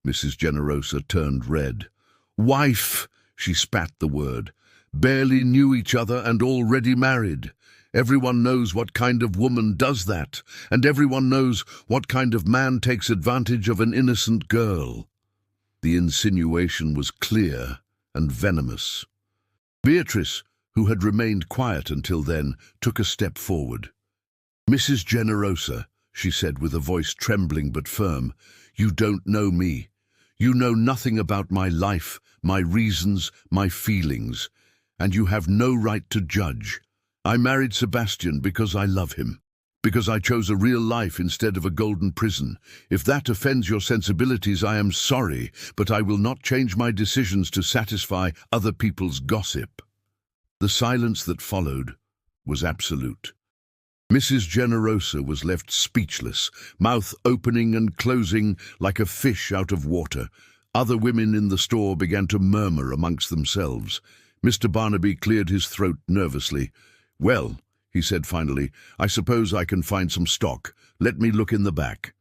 Mrs. Generosa turned red. "Wife," she spat the word. "Barely knew each other and already married. Everyone knows what kind of woman does that, and everyone knows what kind of man takes advantage of an innocent girl." The insinuation was clear and venomous. Beatrice, who had remained quiet until then, took a step forward. "Mrs. Generosa," she said with a voice trembling but firm, "you don't know me. You know nothing about my life, my reasons, my feelings, and you have no right to judge. I married Sebastian because I love him, because I chose a real life instead of a golden prison. If that offends your sensibilities, I am sorry, but I will not change my decisions to satisfy other people's gossip." The silence that followed was absolute. Mrs. Generosa was left speechless, mouth opening and closing like a fish out of water. Other women in the store began to murmur amongst themselves. Mr. Barnaby cleared his throat nervously. "Well," he said finally, "I suppose I can find some stock. Let me look in the back."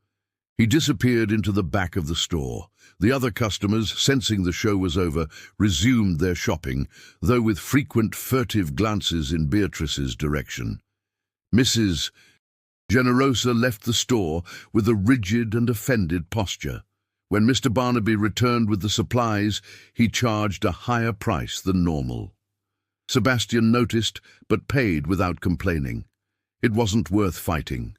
He disappeared into the back of the store. The other customers, sensing the show was over, resumed their shopping, though with frequent furtive glances in Beatrice's direction. Mrs. Generosa left the store with a rigid and offended posture. When Mr. Barnaby returned with the supplies, he charged a higher price than normal. Sebastian noticed, but paid without complaining. It wasn't worth fighting.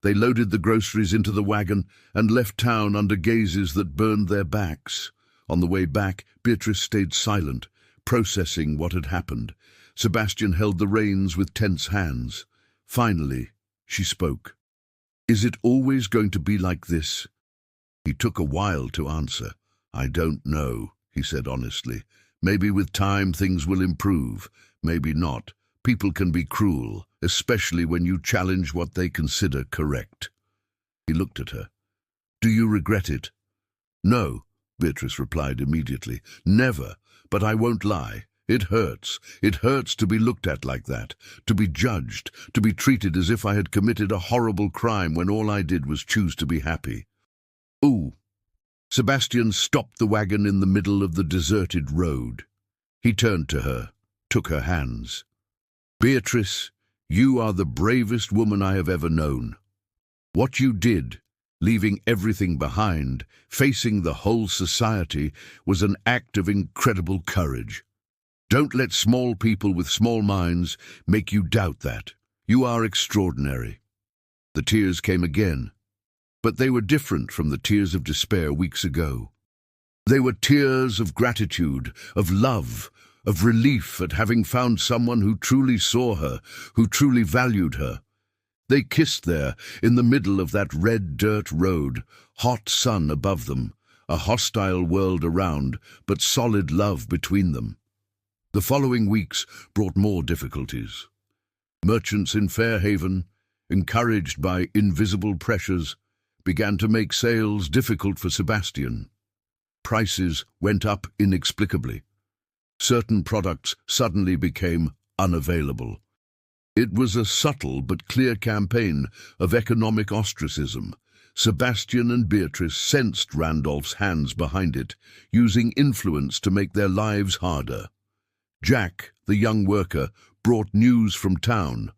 They loaded the groceries into the wagon and left town under gazes that burned their backs. On the way back, Beatrice stayed silent, processing what had happened. Sebastian held the reins with tense hands. Finally, she spoke. "Is it always going to be like this?" He took a while to answer. "I don't know," he said honestly. "Maybe with time things will improve. Maybe not. People can be cruel, especially when you challenge what they consider correct." He looked at her. "Do you regret it?" "No," Beatrice replied immediately. "Never. But I won't lie. It hurts. It hurts to be looked at like that, to be judged, to be treated as if I had committed a horrible crime when all I did was choose to be happy." "Ooh." Sebastian stopped the wagon in the middle of the deserted road. He turned to her, took her hands. "Beatrice, you are the bravest woman I have ever known. What you did, leaving everything behind, facing the whole society, was an act of incredible courage. Don't let small people with small minds make you doubt that. You are extraordinary." The tears came again, but they were different from the tears of despair weeks ago. They were tears of gratitude, of love, of relief at having found someone who truly saw her, who truly valued her. They kissed there, in the middle of that red dirt road, hot sun above them, a hostile world around, but solid love between them. The following weeks brought more difficulties. Merchants in Fairhaven, encouraged by invisible pressures, began to make sales difficult for Sebastian. Prices went up inexplicably. Certain products suddenly became unavailable. It was a subtle but clear campaign of economic ostracism. Sebastian and Beatrice sensed Randolph's hands behind it, using influence to make their lives harder. Jack, the young worker, brought news from town.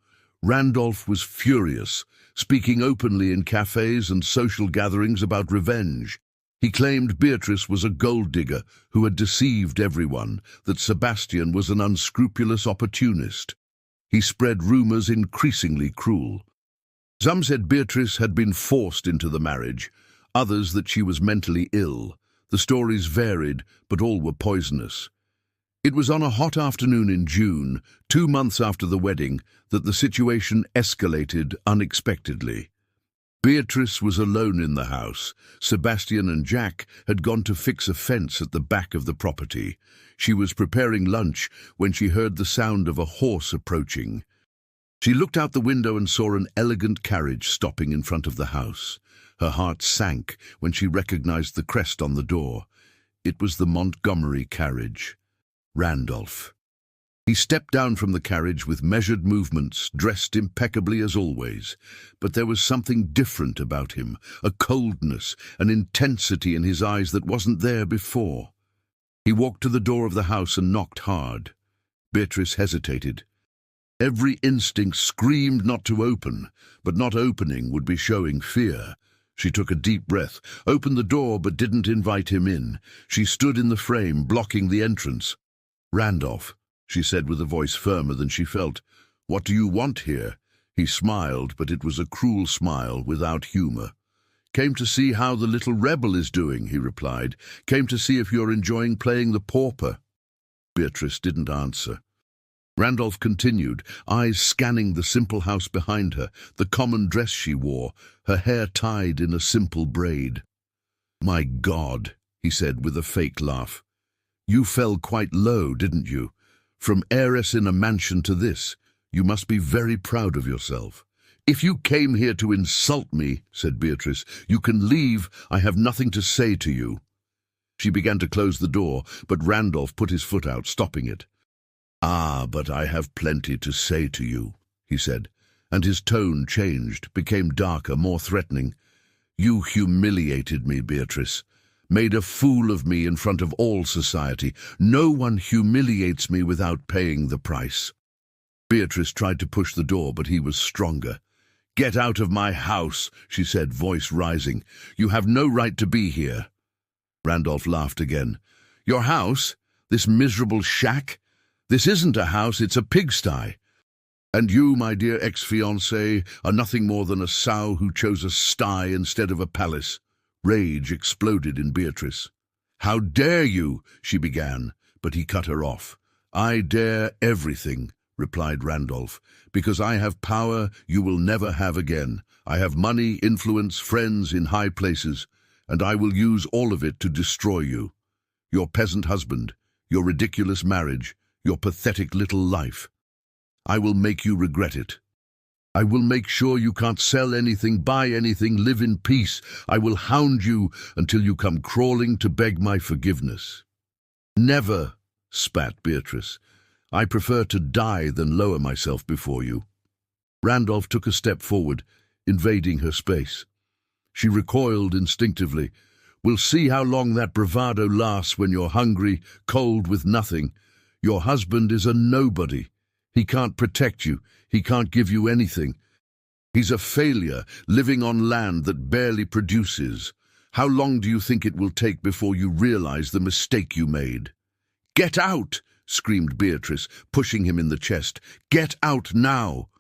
Randolph was furious, speaking openly in cafes and social gatherings about revenge. He claimed Beatrice was a gold digger who had deceived everyone, that Sebastian was an unscrupulous opportunist. He spread rumors increasingly cruel. Some said Beatrice had been forced into the marriage, others that she was mentally ill. The stories varied, but all were poisonous. It was on a hot afternoon in June, 2 months after the wedding, that the situation escalated unexpectedly. Beatrice was alone in the house. Sebastian and Jack had gone to fix a fence at the back of the property. She was preparing lunch when she heard the sound of a horse approaching. She looked out the window and saw an elegant carriage stopping in front of the house. Her heart sank when she recognized the crest on the door. It was the Montgomery carriage. Randolph. He stepped down from the carriage with measured movements, dressed impeccably as always. But there was something different about him, a coldness, an intensity in his eyes that wasn't there before. He walked to the door of the house and knocked hard. Beatrice hesitated. Every instinct screamed not to open, but not opening would be showing fear. She took a deep breath, opened the door but didn't invite him in. She stood in the frame, blocking the entrance. "Randolph," she said with a voice firmer than she felt, "what do you want here?" He smiled, but it was a cruel smile without humor. "Came to see how the little rebel is doing," he replied. "Came to see if you're enjoying playing the pauper." Beatrice didn't answer. Randolph continued, eyes scanning the simple house behind her, the common dress she wore, her hair tied in a simple braid. "My God," he said with a fake laugh. "You fell quite low, didn't you? From heiress in a mansion to this. You must be very proud of yourself." "If you came here to insult me," said Beatrice, "you can leave. I have nothing to say to you." She began to close the door, but Randolph put his foot out, stopping it. "Ah, but I have plenty to say to you," he said, and his tone changed, became darker, more threatening. "You humiliated me, Beatrice. Made a fool of me in front of all society. No one humiliates me without paying the price." Beatrice tried to push the door, but he was stronger. "Get out of my house," she said, voice rising. "You have no right to be here." Randolph laughed again. "Your house? This miserable shack? This isn't a house, it's a pigsty. And you, my dear ex-fiancé, are nothing more than a sow who chose a sty instead of a palace." Rage exploded in Beatrice. "How dare you?" she began, but he cut her off. "I dare everything," replied Randolph. "Because I have power you will never have again. I have money, influence, friends in high places, and I will use all of it to destroy you. Your peasant husband, your ridiculous marriage, your pathetic little life. I will make you regret it. I will make sure you can't sell anything, buy anything, live in peace. I will hound you until you come crawling to beg my forgiveness." "Never," spat Beatrice. "I prefer to die than lower myself before you." Randolph took a step forward, invading her space. She recoiled instinctively. "We'll see how long that bravado lasts when you're hungry, cold, with nothing. Your husband is a nobody. He can't protect you. He can't give you anything. He's a failure, living on land that barely produces. How long do you think it will take before you realize the mistake you made?" "Get out!" screamed Beatrice, pushing him in the chest. "Get out now!"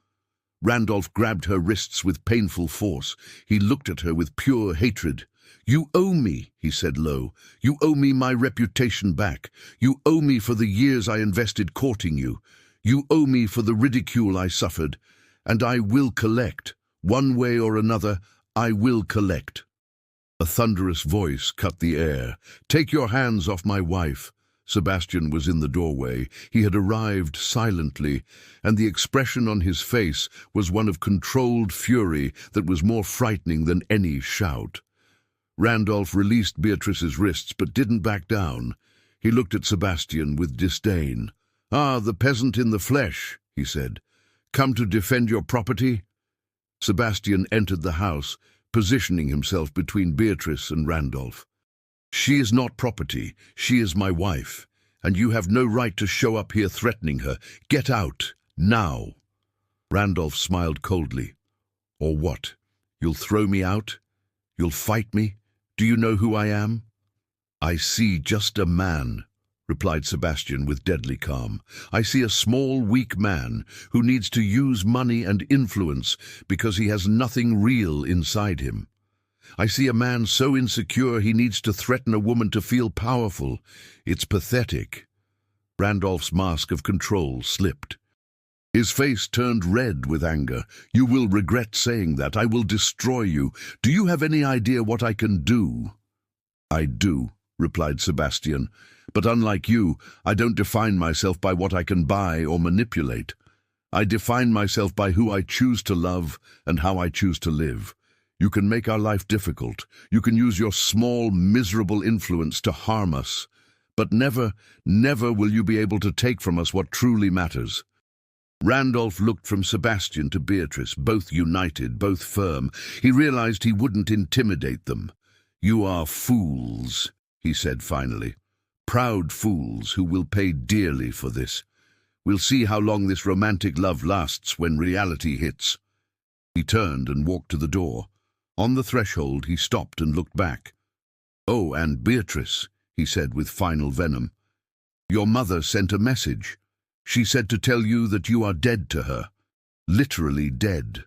Randolph grabbed her wrists with painful force. He looked at her with pure hatred. "You owe me," he said low. "You owe me my reputation back. You owe me for the years I invested courting you. You owe me for the ridicule I suffered. And I will collect. One way or another, I will collect." A thunderous voice cut the air. "Take your hands off my wife." Sebastian was in the doorway. He had arrived silently, and the expression on his face was one of controlled fury that was more frightening than any shout. Randolph released Beatrice's wrists but didn't back down. He looked at Sebastian with disdain. "Ah, the peasant in the flesh," he said. "Come to defend your property?" Sebastian entered the house, positioning himself between Beatrice and Randolph. "She is not property. She is my wife, and you have no right to show up here threatening her. Get out, now." Randolph smiled coldly. "Or what? You'll throw me out? You'll fight me? Do you know who I am?" "I see just a man," replied Sebastian with deadly calm. "I see a small, weak man who needs to use money and influence because he has nothing real inside him. I see a man so insecure he needs to threaten a woman to feel powerful. It's pathetic." Randolph's mask of control slipped. His face turned red with anger. "You will regret saying that. I will destroy you. Do you have any idea what I can do?" "I do," replied Sebastian. "But unlike you, I don't define myself by what I can buy or manipulate. I define myself by who I choose to love and how I choose to live. You can make our life difficult. You can use your small, miserable influence to harm us. But never, never will you be able to take from us what truly matters." Randolph looked from Sebastian to Beatrice, both united, both firm. He realized he wouldn't intimidate them. "You are fools," he said finally. "Proud fools who will pay dearly for this. We'll see how long this romantic love lasts when reality hits." He turned and walked to the door. On the threshold, he stopped and looked back. "Oh, and Beatrice," he said with final venom, "your mother sent a message. She said to tell you that you are dead to her. Literally dead.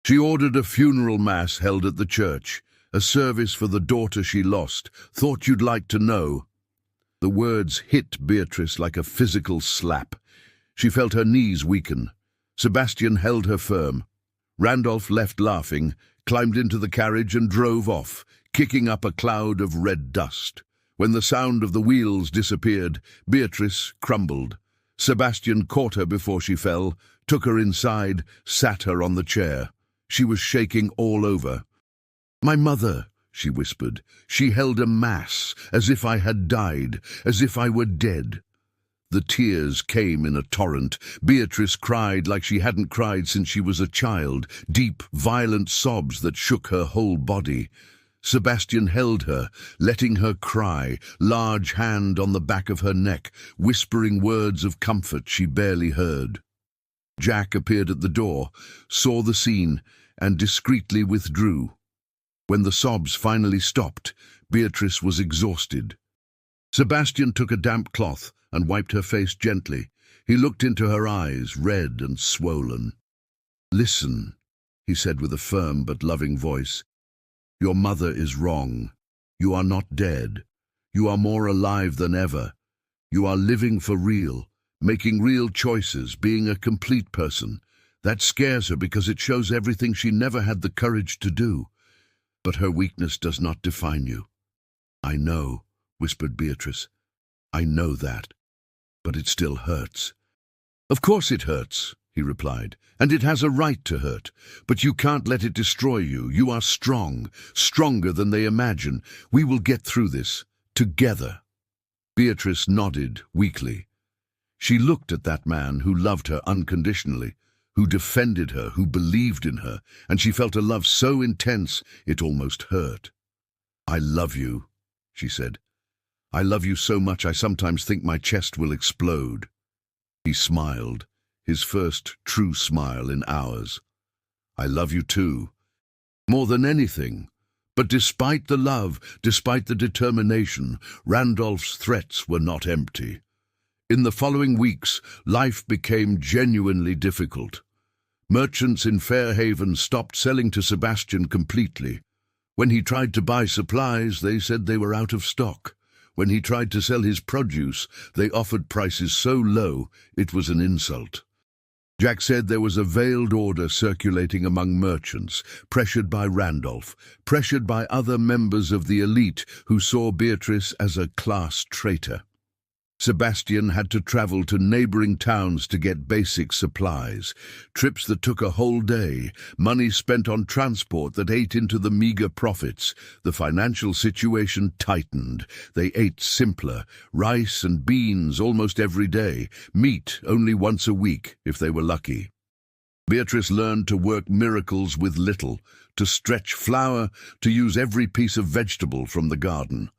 She ordered a funeral mass held at the church, a service for the daughter she lost. Thought you'd like to know." The words hit Beatrice like a physical slap. She felt her knees weaken. Sebastian held her firm. Randolph left laughing, climbed into the carriage and drove off, kicking up a cloud of red dust. When the sound of the wheels disappeared, Beatrice crumbled. Sebastian caught her before she fell, took her inside, sat her on the chair. She was shaking all over. "My mother," she whispered. "She held a mass, as if I had died, as if I were dead." The tears came in a torrent. Beatrice cried like she hadn't cried since she was a child, deep, violent sobs that shook her whole body. Sebastian held her, letting her cry, large hand on the back of her neck, whispering words of comfort she barely heard. Jack appeared at the door, saw the scene, and discreetly withdrew. When the sobs finally stopped, Beatrice was exhausted. Sebastian took a damp cloth and wiped her face gently. He looked into her eyes, red and swollen. "Listen," he said with a firm but loving voice. "Your mother is wrong. You are not dead. You are more alive than ever. You are living for real, making real choices, being a complete person. That scares her because it shows everything she never had the courage to do. But her weakness does not define you." "I know," whispered Beatrice. "I know that. But it still hurts." "Of course it hurts," he replied, "and it has a right to hurt. But you can't let it destroy you. You are strong, stronger than they imagine. We will get through this, together." Beatrice nodded weakly. She looked at that man who loved her unconditionally, who defended her, who believed in her, and she felt a love so intense it almost hurt. "I love you," she said. "I love you so much I sometimes think my chest will explode." He smiled, his first true smile in hours. "I love you too, more than anything." But despite the love, despite the determination, Randolph's threats were not empty. In the following weeks, life became genuinely difficult. Merchants in Fairhaven stopped selling to Sebastian completely. When he tried to buy supplies, they said they were out of stock. When he tried to sell his produce, they offered prices so low it was an insult. Jack said there was a veiled order circulating among merchants, pressured by Randolph, pressured by other members of the elite who saw Beatrice as a class traitor. Sebastian had to travel to neighboring towns to get basic supplies, trips that took a whole day, money spent on transport that ate into the meager profits. The financial situation tightened. They ate simpler, rice and beans almost every day, meat only once a week if they were lucky. Beatrice learned to work miracles with little, to stretch flour, to use every piece of vegetable from the garden.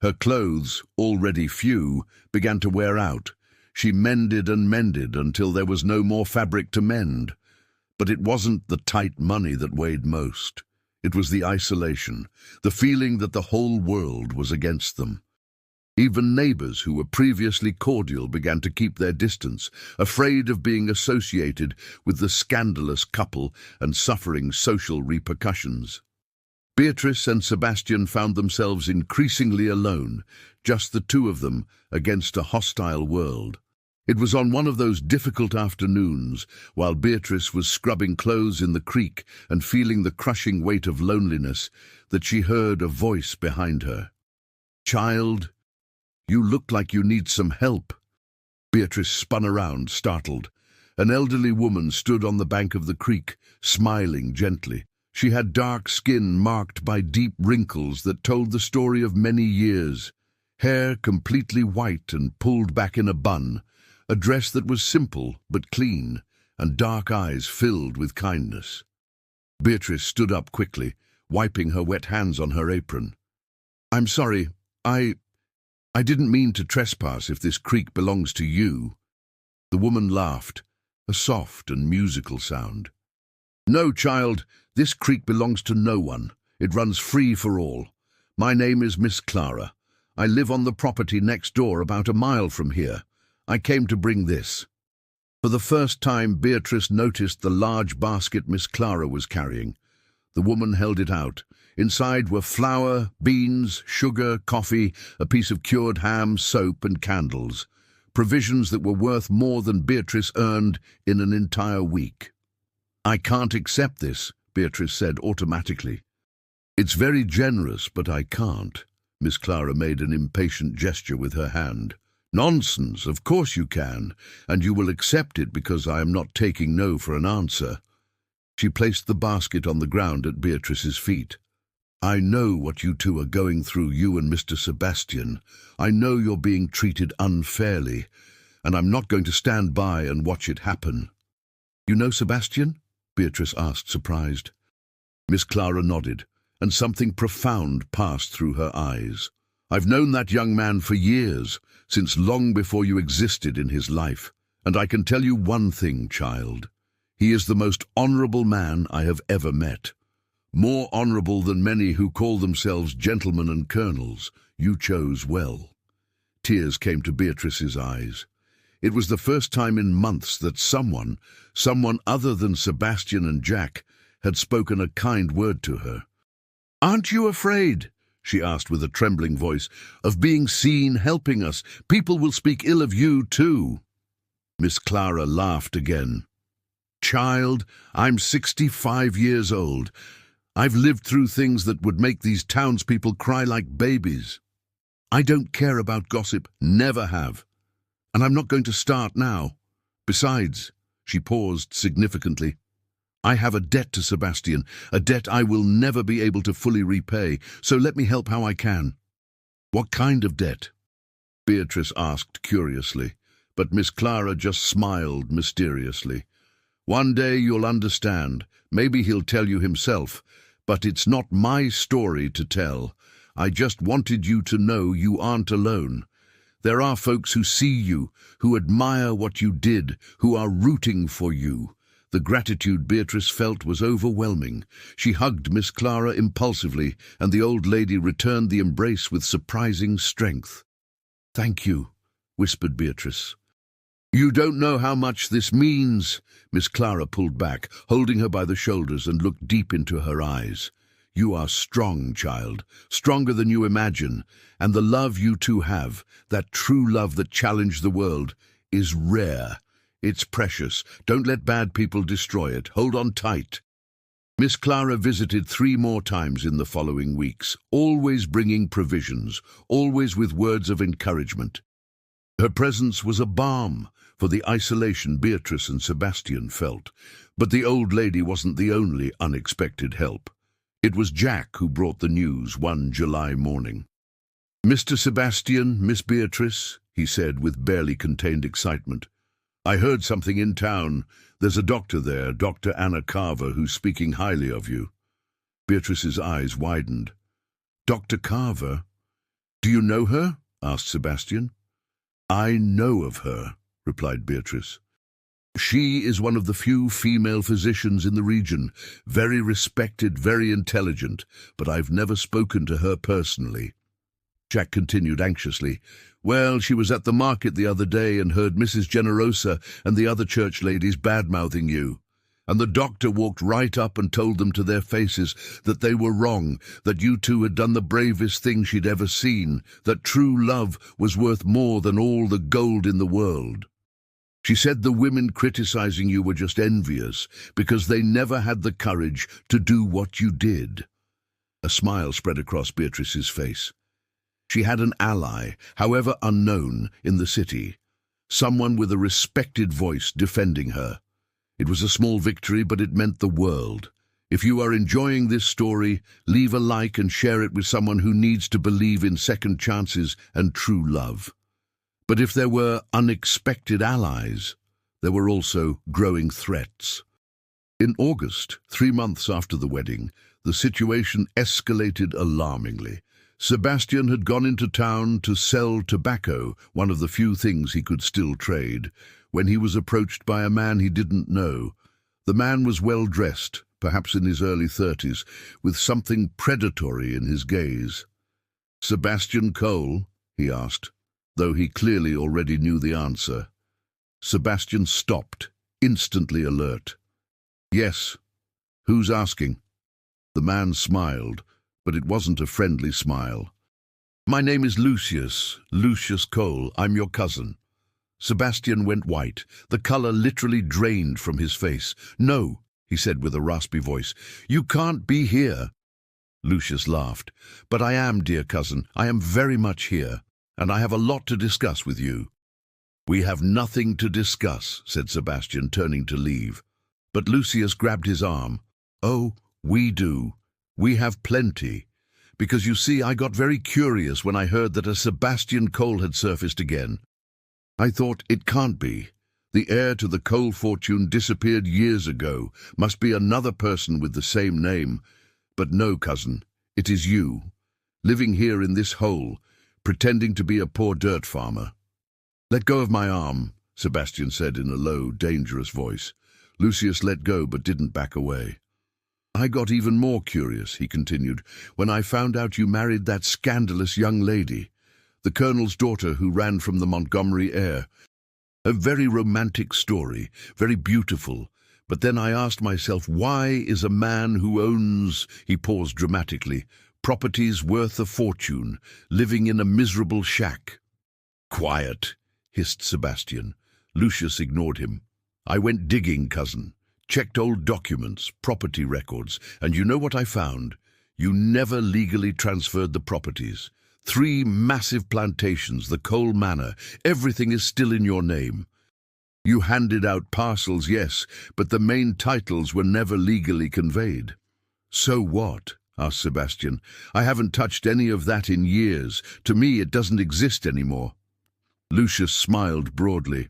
Her clothes, already few, began to wear out. She mended and mended until there was no more fabric to mend. But it wasn't the tight money that weighed most. It was the isolation, the feeling that the whole world was against them. Even neighbors who were previously cordial began to keep their distance, afraid of being associated with the scandalous couple and suffering social repercussions. Beatrice and Sebastian found themselves increasingly alone, just the two of them against a hostile world. It was on one of those difficult afternoons, while Beatrice was scrubbing clothes in the creek and feeling the crushing weight of loneliness, that she heard a voice behind her. "Child, you look like you need some help." Beatrice spun around, startled. An elderly woman stood on the bank of the creek, smiling gently. She had dark skin marked by deep wrinkles that told the story of many years, hair completely white and pulled back in a bun, a dress that was simple but clean, and dark eyes filled with kindness. Beatrice stood up quickly, wiping her wet hands on her apron. "I'm sorry, I didn't mean to trespass if this creek belongs to you." The woman laughed, a soft and musical sound. "No, child, This creek belongs to no one. It runs free for all. My name is Miss Clara. I live on the property next door, about a mile from here. I came to bring this." For the first time, Beatrice noticed the large basket Miss Clara was carrying. The woman held it out. Inside were flour, beans, sugar, coffee, a piece of cured ham, soap and candles. Provisions that were worth more than Beatrice earned in an entire week. "I can't accept this," Beatrice said automatically. "It's very generous, but I can't." Miss Clara made an impatient gesture with her hand. "Nonsense, of course you can, and you will accept it because I am not taking no for an answer." She placed the basket on the ground at Beatrice's feet. "I know what you two are going through, you and Mr. Sebastian. I know you're being treated unfairly, and I'm not going to stand by and watch it happen." "You know Sebastian?" Beatrice asked, surprised. Miss Clara nodded, and something profound passed through her eyes. "I've known that young man for years, since long before you existed in his life, and I can tell you one thing, child. He is the most honorable man I have ever met. More honorable than many who call themselves gentlemen and colonels. You chose well." Tears came to Beatrice's eyes. It was the first time in months that someone other than Sebastian and Jack, had spoken a kind word to her. "Aren't you afraid," she asked with a trembling voice, "of being seen helping us? People will speak ill of you too." Miss Clara laughed again. "Child, I'm 65 years old. I've lived through things that would make these townspeople cry like babies. I don't care about gossip, never have. And I'm not going to start now. Besides," she paused significantly, "I have a debt to Sebastian, a debt I will never be able to fully repay, so let me help how I can." "What kind of debt?" Beatrice asked curiously, but Miss Clara just smiled mysteriously. "One day you'll understand. Maybe he'll tell you himself, but it's not my story to tell. I just wanted you to know you aren't alone. There are folks who see you, who admire what you did, who are rooting for you." The gratitude Beatrice felt was overwhelming. She hugged Miss Clara impulsively, and the old lady returned the embrace with surprising strength. "Thank you," whispered Beatrice. "You don't know how much this means." Miss Clara pulled back, holding her by the shoulders, and looked deep into her eyes. "You are strong, child, stronger than you imagine, and the love you two have, that true love that challenged the world, is rare. It's precious. Don't let bad people destroy it. Hold on tight." Miss Clara visited 3 more times in the following weeks, always bringing provisions, always with words of encouragement. Her presence was a balm for the isolation Beatrice and Sebastian felt, but the old lady wasn't the only unexpected help. It was Jack who brought the news one July morning. "Mr. Sebastian, Miss Beatrice," he said with barely contained excitement, "I heard something in town. There's a doctor there, Dr. Anna Carver, who's speaking highly of you." Beatrice's eyes widened. "Dr. Carver? Do you know her?" asked Sebastian. "I know of her," replied Beatrice. "She is one of the few female physicians in the region, very respected, very intelligent, but I've never spoken to her personally." Jack continued anxiously. "Well, she was at the market the other day and heard Mrs. Generosa and the other church ladies bad-mouthing you. And the doctor walked right up and told them to their faces that they were wrong, that you two had done the bravest thing she'd ever seen, that true love was worth more than all the gold in the world. She said the women criticizing you were just envious because they never had the courage to do what you did." A smile spread across Beatrice's face. She had an ally, however unknown, in the city, someone with a respected voice defending her. It was a small victory, but it meant the world. If you are enjoying this story, leave a like and share it with someone who needs to believe in second chances and true love. But if there were unexpected allies, there were also growing threats. In August, 3 months after the wedding, the situation escalated alarmingly. Sebastian had gone into town to sell tobacco, one of the few things he could still trade, when he was approached by a man he didn't know. The man was well-dressed, perhaps in his early 30s, with something predatory in his gaze. "Sebastian Cole?" he asked, though he clearly already knew the answer. Sebastian stopped, instantly alert. "Yes. Who's asking?" The man smiled, but it wasn't a friendly smile. "My name is Lucius Cole. I'm your cousin." Sebastian went white. The color literally drained from his face. "No," he said with a raspy voice. "You can't be here." Lucius laughed. "But I am, dear cousin. I am very much here, and I have a lot to discuss with you." "We have nothing to discuss," said Sebastian, turning to leave. But Lucius grabbed his arm. "Oh, we do. We have plenty. Because you see, I got very curious when I heard that a Sebastian Cole had surfaced again. I thought, it can't be. The heir to the Cole fortune disappeared years ago. Must be another person with the same name. But no, cousin, it is you, living here in this hole, pretending to be a poor dirt farmer." "Let go of my arm," Sebastian said in a low, dangerous voice. Lucius let go but didn't back away. "I got even more curious," he continued, "when I found out you married that scandalous young lady, the colonel's daughter who ran from the Montgomery heir. A very romantic story, very beautiful. But then I asked myself, why is a man who owns," he paused dramatically, "properties worth a fortune, living in a miserable shack?" "Quiet," hissed Sebastian. Lucius ignored him. "I went digging, cousin. Checked old documents, property records, and you know what I found? You never legally transferred the properties. 3 massive plantations, the Cole Manor, everything is still in your name. You handed out parcels, yes, but the main titles were never legally conveyed." "So what?" asked Sebastian. "I haven't touched any of that in years. To me, it doesn't exist anymore." Lucius smiled broadly.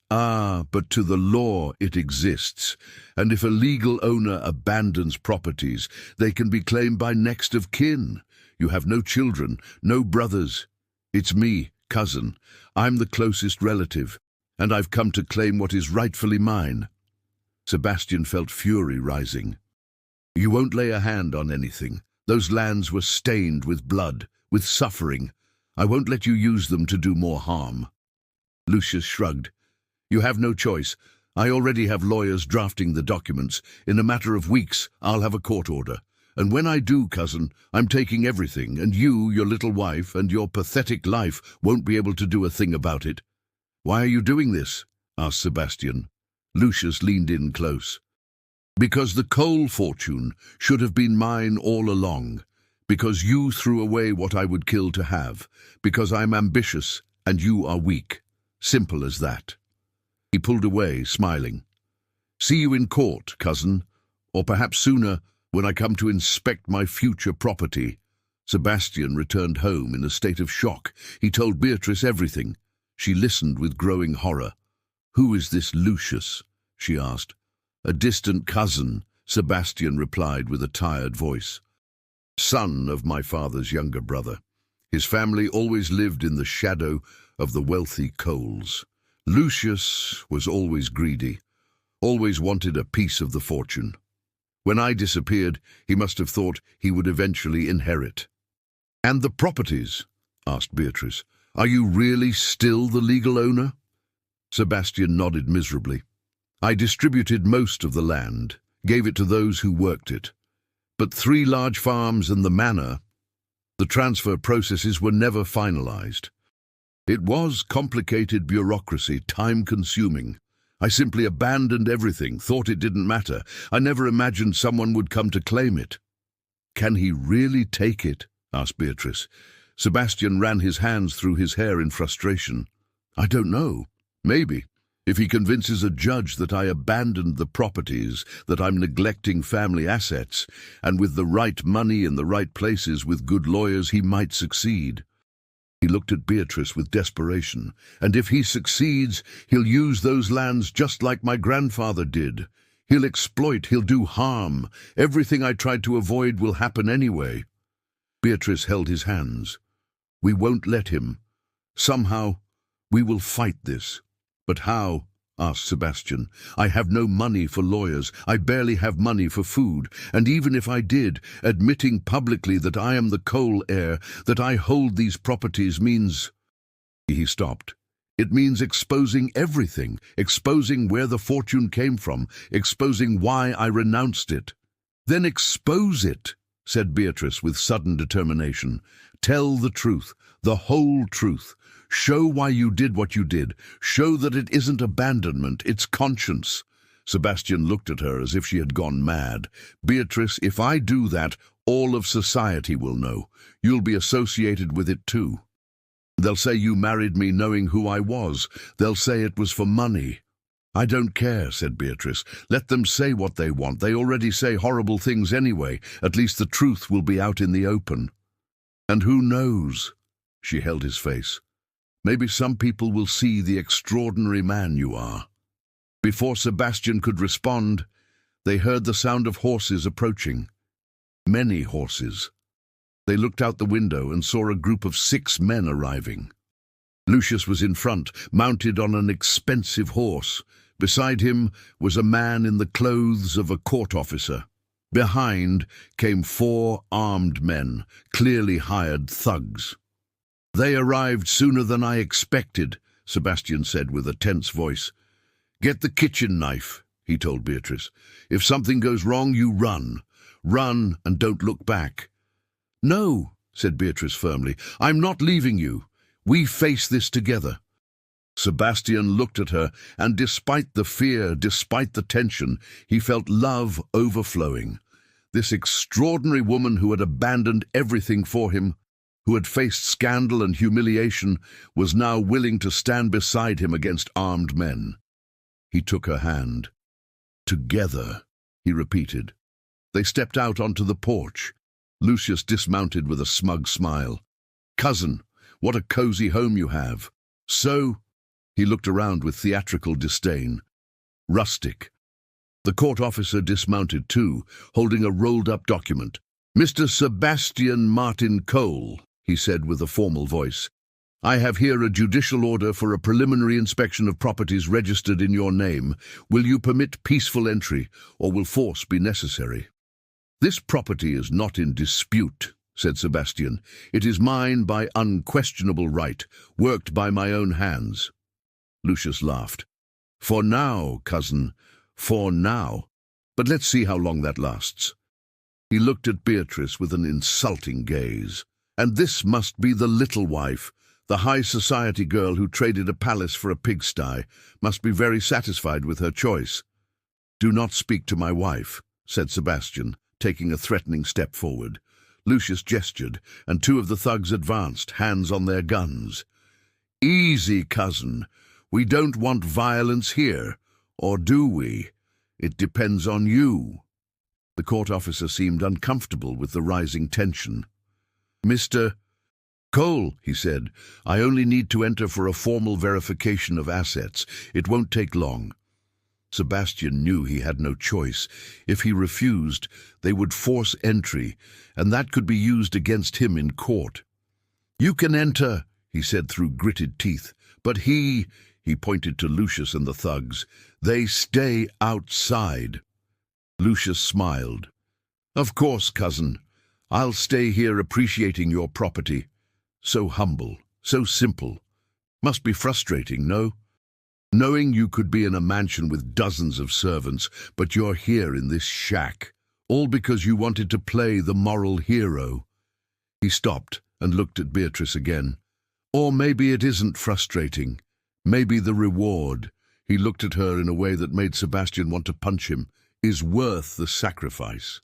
"Ah, but to the law it exists, and if a legal owner abandons properties, they can be claimed by next of kin. You have no children, no brothers. It's me, cousin. I'm the closest relative, and I've come to claim what is rightfully mine." Sebastian felt fury rising. "You won't lay a hand on anything. Those lands were stained with blood, with suffering. I won't let you use them to do more harm." Lucius shrugged. "You have no choice. I already have lawyers drafting the documents. In a matter of weeks, I'll have a court order. And when I do, cousin, I'm taking everything, and you, your little wife, and your pathetic life won't be able to do a thing about it." "Why are you doing this?" asked Sebastian. Lucius leaned in close. "Because the Cole fortune should have been mine all along. Because you threw away what I would kill to have. Because I'm ambitious, and you are weak. Simple as that." He pulled away, smiling. "See you in court, cousin, or perhaps sooner, when I come to inspect my future property." Sebastian returned home in a state of shock. He told Beatrice everything. She listened with growing horror. "Who is this Lucius?" she asked. "A distant cousin," Sebastian replied with a tired voice. "Son of my father's younger brother. His family always lived in the shadow of the wealthy Coles. Lucius was always greedy, always wanted a piece of the fortune. When I disappeared, he must have thought he would eventually inherit." "And the properties?" asked Beatrice. "Are you really still the legal owner?" Sebastian nodded miserably. "I distributed most of the land, gave it to those who worked it. But 3 large farms and the manor, the transfer processes were never finalized. It was complicated bureaucracy, time-consuming. I simply abandoned everything, thought it didn't matter. I never imagined someone would come to claim it." "Can he really take it?" asked Beatrice. Sebastian ran his hands through his hair in frustration. "I don't know. Maybe. If he convinces a judge that I abandoned the properties, that I'm neglecting family assets, and with the right money in the right places with good lawyers, he might succeed." He looked at Beatrice with desperation. "And if he succeeds, he'll use those lands just like my grandfather did. He'll exploit, he'll do harm. Everything I tried to avoid will happen anyway." Beatrice held his hands. "We won't let him. Somehow, we will fight this. But how, asked Sebastian. "I have no money for lawyers. I barely have money for food. And even if I did, admitting publicly that I am the Cole heir, that I hold these properties means—" He stopped. "It means exposing everything, exposing where the fortune came from, exposing why I renounced it." "Then expose it," said Beatrice with sudden determination. "Tell the truth, the whole truth. Show why you did what you did. Show that it isn't abandonment, it's conscience." Sebastian looked at her as if she had gone mad. "Beatrice, if I do that, all of society will know. You'll be associated with it too. They'll say you married me knowing who I was. They'll say it was for money." "I don't care," said Beatrice. "Let them say what they want. They already say horrible things anyway. At least the truth will be out in the open. And who knows?" She held his face. "Maybe some people will see the extraordinary man you are." Before Sebastian could respond, they heard the sound of horses approaching. Many horses. They looked out the window and saw a group of 6 men arriving. Lucius was in front, mounted on an expensive horse. Beside him was a man in the clothes of a court officer. Behind came 4 armed men, clearly hired thugs. "They arrived sooner than I expected," Sebastian said with a tense voice. "Get the kitchen knife," he told Beatrice. "If something goes wrong, you run. Run and don't look back." "No," said Beatrice firmly. "I'm not leaving you. We face this together." Sebastian looked at her, and despite the fear, despite the tension, he felt love overflowing. This extraordinary woman who had abandoned everything for him, who had faced scandal and humiliation, was now willing to stand beside him against armed men. He took her hand. "Together," he repeated. They stepped out onto the porch. Lucius dismounted with a smug smile. "Cousin, what a cozy home you have." "So?" He looked around with theatrical disdain. "Rustic." The court officer dismounted too, holding a rolled-up document. "Mr. Sebastian Martin Cole," he said with a formal voice, "I have here a judicial order for a preliminary inspection of properties registered in your name. Will you permit peaceful entry, or will force be necessary?" "This property is not in dispute," said Sebastian. "It is mine by unquestionable right, worked by my own hands." Lucius laughed. "For now, cousin, for now. But let's see how long that lasts." He looked at Beatrice with an insulting gaze. "And this must be the little wife, the high society girl who traded a palace for a pigsty, must be very satisfied with her choice." "Do not speak to my wife," said Sebastian, taking a threatening step forward. Lucius gestured, and 2 of the thugs advanced, hands on their guns. "Easy, cousin. We don't want violence here, or do we? It depends on you." The court officer seemed uncomfortable with the rising tension. "Mr. Cole," he said, "I only need to enter for a formal verification of assets. It won't take long." Sebastian knew he had no choice. If he refused, they would force entry, and that could be used against him in court. "You can enter," he said through gritted teeth, "but he pointed to Lucius and the thugs, "they stay outside." Lucius smiled. "Of course, cousin. I'll stay here appreciating your property. So humble, so simple. Must be frustrating, no? Knowing you could be in a mansion with dozens of servants, but you're here in this shack, all because you wanted to play the moral hero." He stopped and looked at Beatrice again. "Or maybe it isn't frustrating. Maybe the reward," he looked at her in a way that made Sebastian want to punch him, "is worth the sacrifice."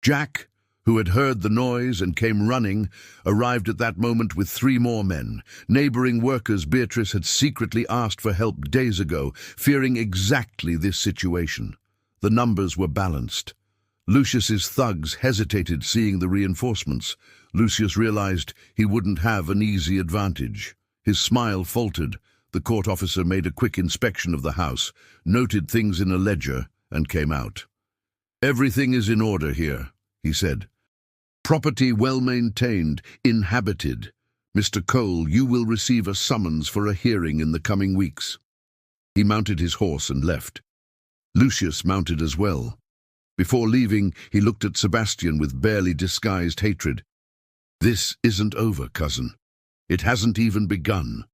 Jack, who had heard the noise and came running, arrived at that moment with 3 more men, neighboring workers Beatrice had secretly asked for help days ago, fearing exactly this situation. The numbers were balanced. Lucius's thugs hesitated seeing the reinforcements. Lucius realized he wouldn't have an easy advantage. His smile faltered. The court officer made a quick inspection of the house, noted things in a ledger, and came out. "Everything is in order here," he said. "Property well maintained, inhabited. Mr. Cole, you will receive a summons for a hearing in the coming weeks." He mounted his horse and left. Lucius mounted as well. Before leaving, he looked at Sebastian with barely disguised hatred. "This isn't over, cousin. It hasn't even begun.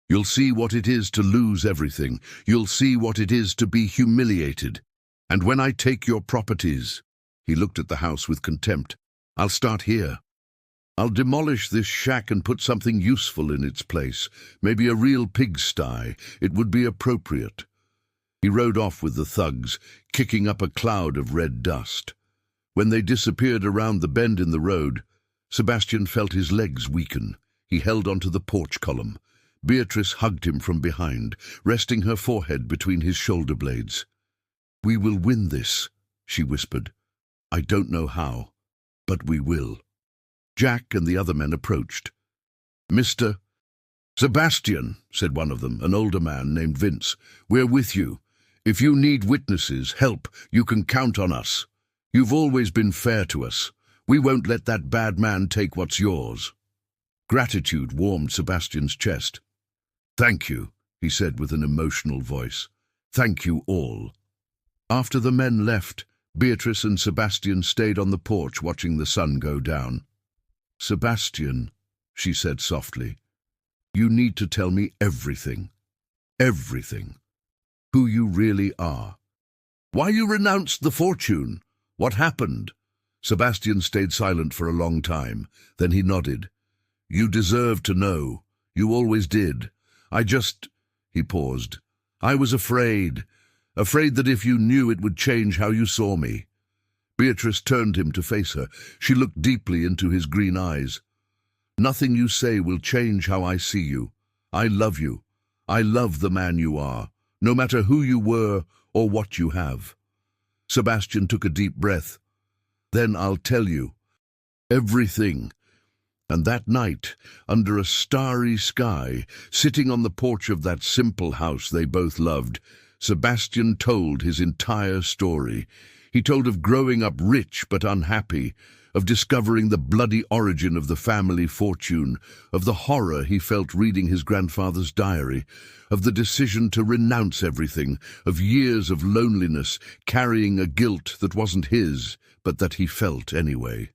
You'll see what it is to lose everything. You'll see what it is to be humiliated. And when I take your properties," he looked at the house with contempt, "I'll start here. I'll demolish this shack and put something useful in its place. Maybe a real pigsty. It would be appropriate." He rode off with the thugs, kicking up a cloud of red dust. When they disappeared around the bend in the road, Sebastian felt his legs weaken. He held onto the porch column. Beatrice hugged him from behind, resting her forehead between his shoulder blades. "We will win this," she whispered. "I don't know how, but we will." Jack and the other men approached. "Mr. Sebastian," said one of them, an older man named Vince, "we're with you. If you need witnesses, help, you can count on us. You've always been fair to us. We won't let that bad man take what's yours." Gratitude warmed Sebastian's chest. "Thank you," he said with an emotional voice. "Thank you all." After the men left, Beatrice and Sebastian stayed on the porch watching the sun go down. "Sebastian," she said softly, "you need to tell me everything. Everything. Who you really are. Why you renounced the fortune. What happened?" Sebastian stayed silent for a long time. Then he nodded. "You deserve to know. You always did. He paused. "I was afraid. Afraid that if you knew it would change how you saw me." Beatrice turned him to face her. She looked deeply into his green eyes. "Nothing you say will change how I see you. I love you. I love the man you are, no matter who you were or what you have." Sebastian took a deep breath. "Then I'll tell you. Everything." And that night, under a starry sky, sitting on the porch of that simple house they both loved, Sebastian told his entire story. He told of growing up rich but unhappy, of discovering the bloody origin of the family fortune, of the horror he felt reading his grandfather's diary, of the decision to renounce everything, of years of loneliness, carrying a guilt that wasn't his, but that he felt anyway.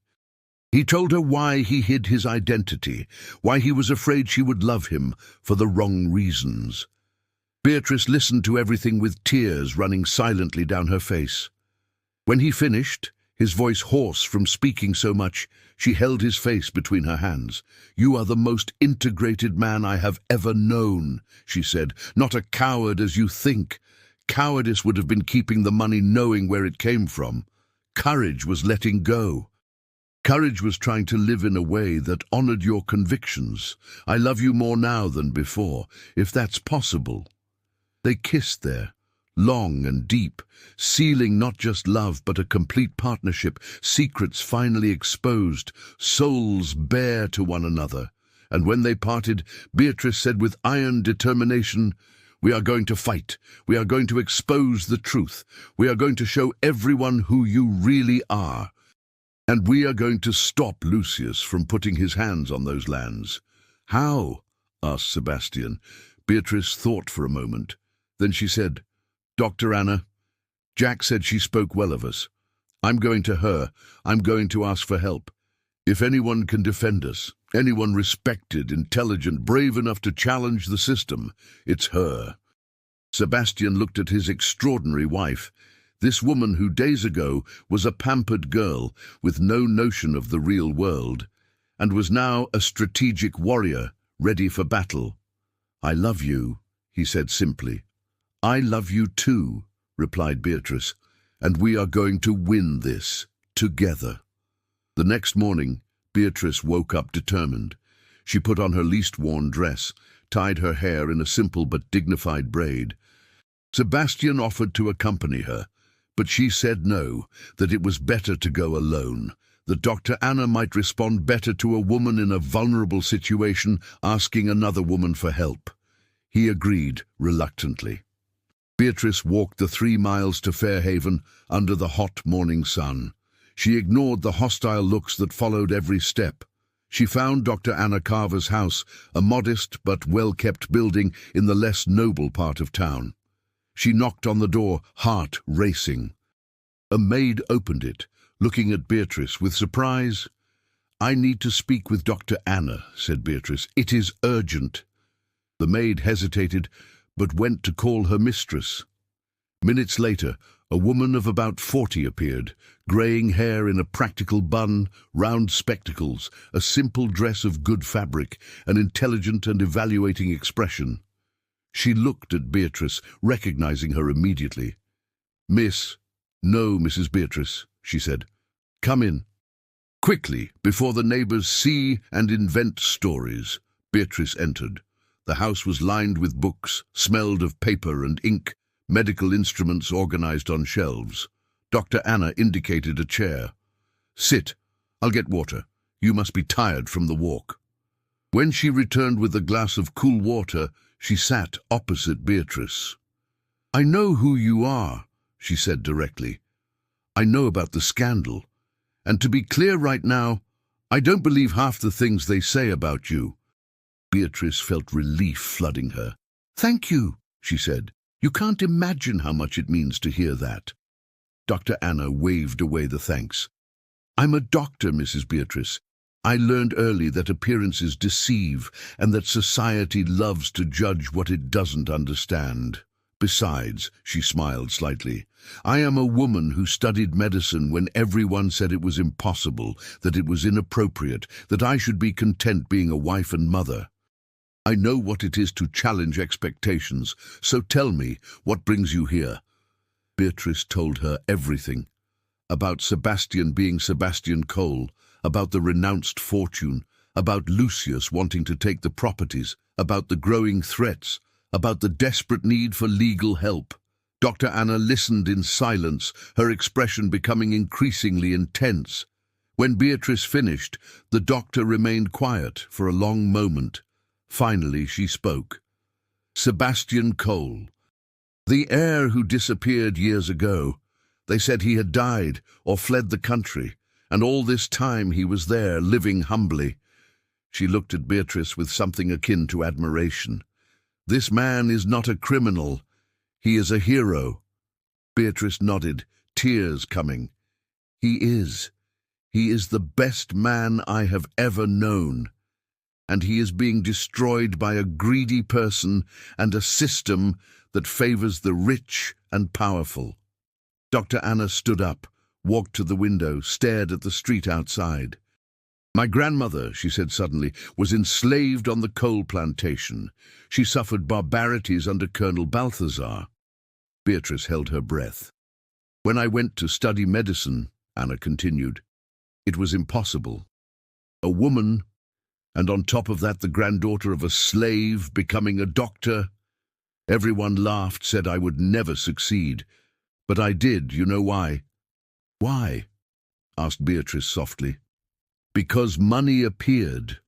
He told her why he hid his identity, why he was afraid she would love him for the wrong reasons. Beatrice listened to everything with tears running silently down her face. When he finished, his voice hoarse from speaking so much, she held his face between her hands. "You are the most integrated man I have ever known," she said. "Not a coward as you think. Cowardice would have been keeping the money knowing where it came from. Courage was letting go. Courage was trying to live in a way that honored your convictions. I love you more now than before, if that's possible." They kissed there, long and deep, sealing not just love but a complete partnership, secrets finally exposed, souls bare to one another. And when they parted, Beatrice said with iron determination, "We are going to fight. We are going to expose the truth. We are going to show everyone who you really are. And we are going to stop Lucius from putting his hands on those lands." "How?" asked Sebastian. Beatrice thought for a moment. Then she said, "Dr. Anna, Jack said she spoke well of us. I'm going to her. I'm going to ask for help. If anyone can defend us, anyone respected, intelligent, brave enough to challenge the system, it's her." Sebastian looked at his extraordinary wife. This woman who days ago was a pampered girl with no notion of the real world, and was now a strategic warrior ready for battle. "I love you," he said simply. "I love you too," replied Beatrice, "and we are going to win this together." The next morning, Beatrice woke up determined. She put on her least-worn dress, tied her hair in a simple but dignified braid. Sebastian offered to accompany her, but she said no, that it was better to go alone, that Dr. Anna might respond better to a woman in a vulnerable situation asking another woman for help. He agreed reluctantly. Beatrice walked the 3 miles to Fairhaven under the hot morning sun. She ignored the hostile looks that followed every step. She found Dr. Anna Carver's house, a modest but well-kept building in the less noble part of town. She knocked on the door, heart racing. A maid opened it, looking at Beatrice with surprise. "I need to speak with Dr. Anna," said Beatrice. "It is urgent." The maid hesitated, but went to call her mistress. Minutes later, a woman of about 40 appeared, greying hair in a practical bun, round spectacles, a simple dress of good fabric, an intelligent and evaluating expression. She looked at Beatrice, recognizing her immediately. "Miss—" "No, Mrs. Beatrice," she said. "Come in." Quickly, before the neighbors see and invent stories, Beatrice entered. The house was lined with books, smelled of paper and ink, medical instruments organized on shelves. Dr. Anna indicated a chair. "Sit. I'll get water. You must be tired from the walk." When she returned with a glass of cool water, she sat opposite Beatrice. "I know who you are," she said directly. "I know about the scandal. And to be clear right now, I don't believe half the things they say about you." Beatrice felt relief flooding her. "Thank you," she said. "You can't imagine how much it means to hear that." Dr. Anna waved away the thanks. "I'm a doctor, Mrs. Beatrice. I learned early that appearances deceive and that society loves to judge what it doesn't understand. Besides," she smiled slightly, "I am a woman who studied medicine when everyone said it was impossible, that it was inappropriate, that I should be content being a wife and mother. I know what it is to challenge expectations, so tell me, what brings you here?" Beatrice told her everything. About Sebastian being Sebastian Cole, about the renounced fortune, about Lucius wanting to take the properties, about the growing threats, about the desperate need for legal help. Dr. Anna listened in silence, her expression becoming increasingly intense. When Beatrice finished, the doctor remained quiet for a long moment. Finally, she spoke. "Sebastian Cole, the heir who disappeared years ago. They said he had died or fled the country, and all this time he was there, living humbly." She looked at Beatrice with something akin to admiration. "This man is not a criminal. He is a hero." Beatrice nodded, tears coming. "He is. He is the best man I have ever known. And he is being destroyed by a greedy person and a system that favors the rich and powerful." Dr. Anna stood up, walked to the window, stared at the street outside. "My grandmother," she said suddenly, "was enslaved on the coal plantation. She suffered barbarities under Colonel Balthazar." Beatrice held her breath. "When I went to study medicine," Anna continued, "it was impossible. A woman, and on top of that the granddaughter of a slave, becoming a doctor. Everyone laughed, said I would never succeed. But I did. You know why?" "Why?" asked Beatrice softly. "Because money appeared,"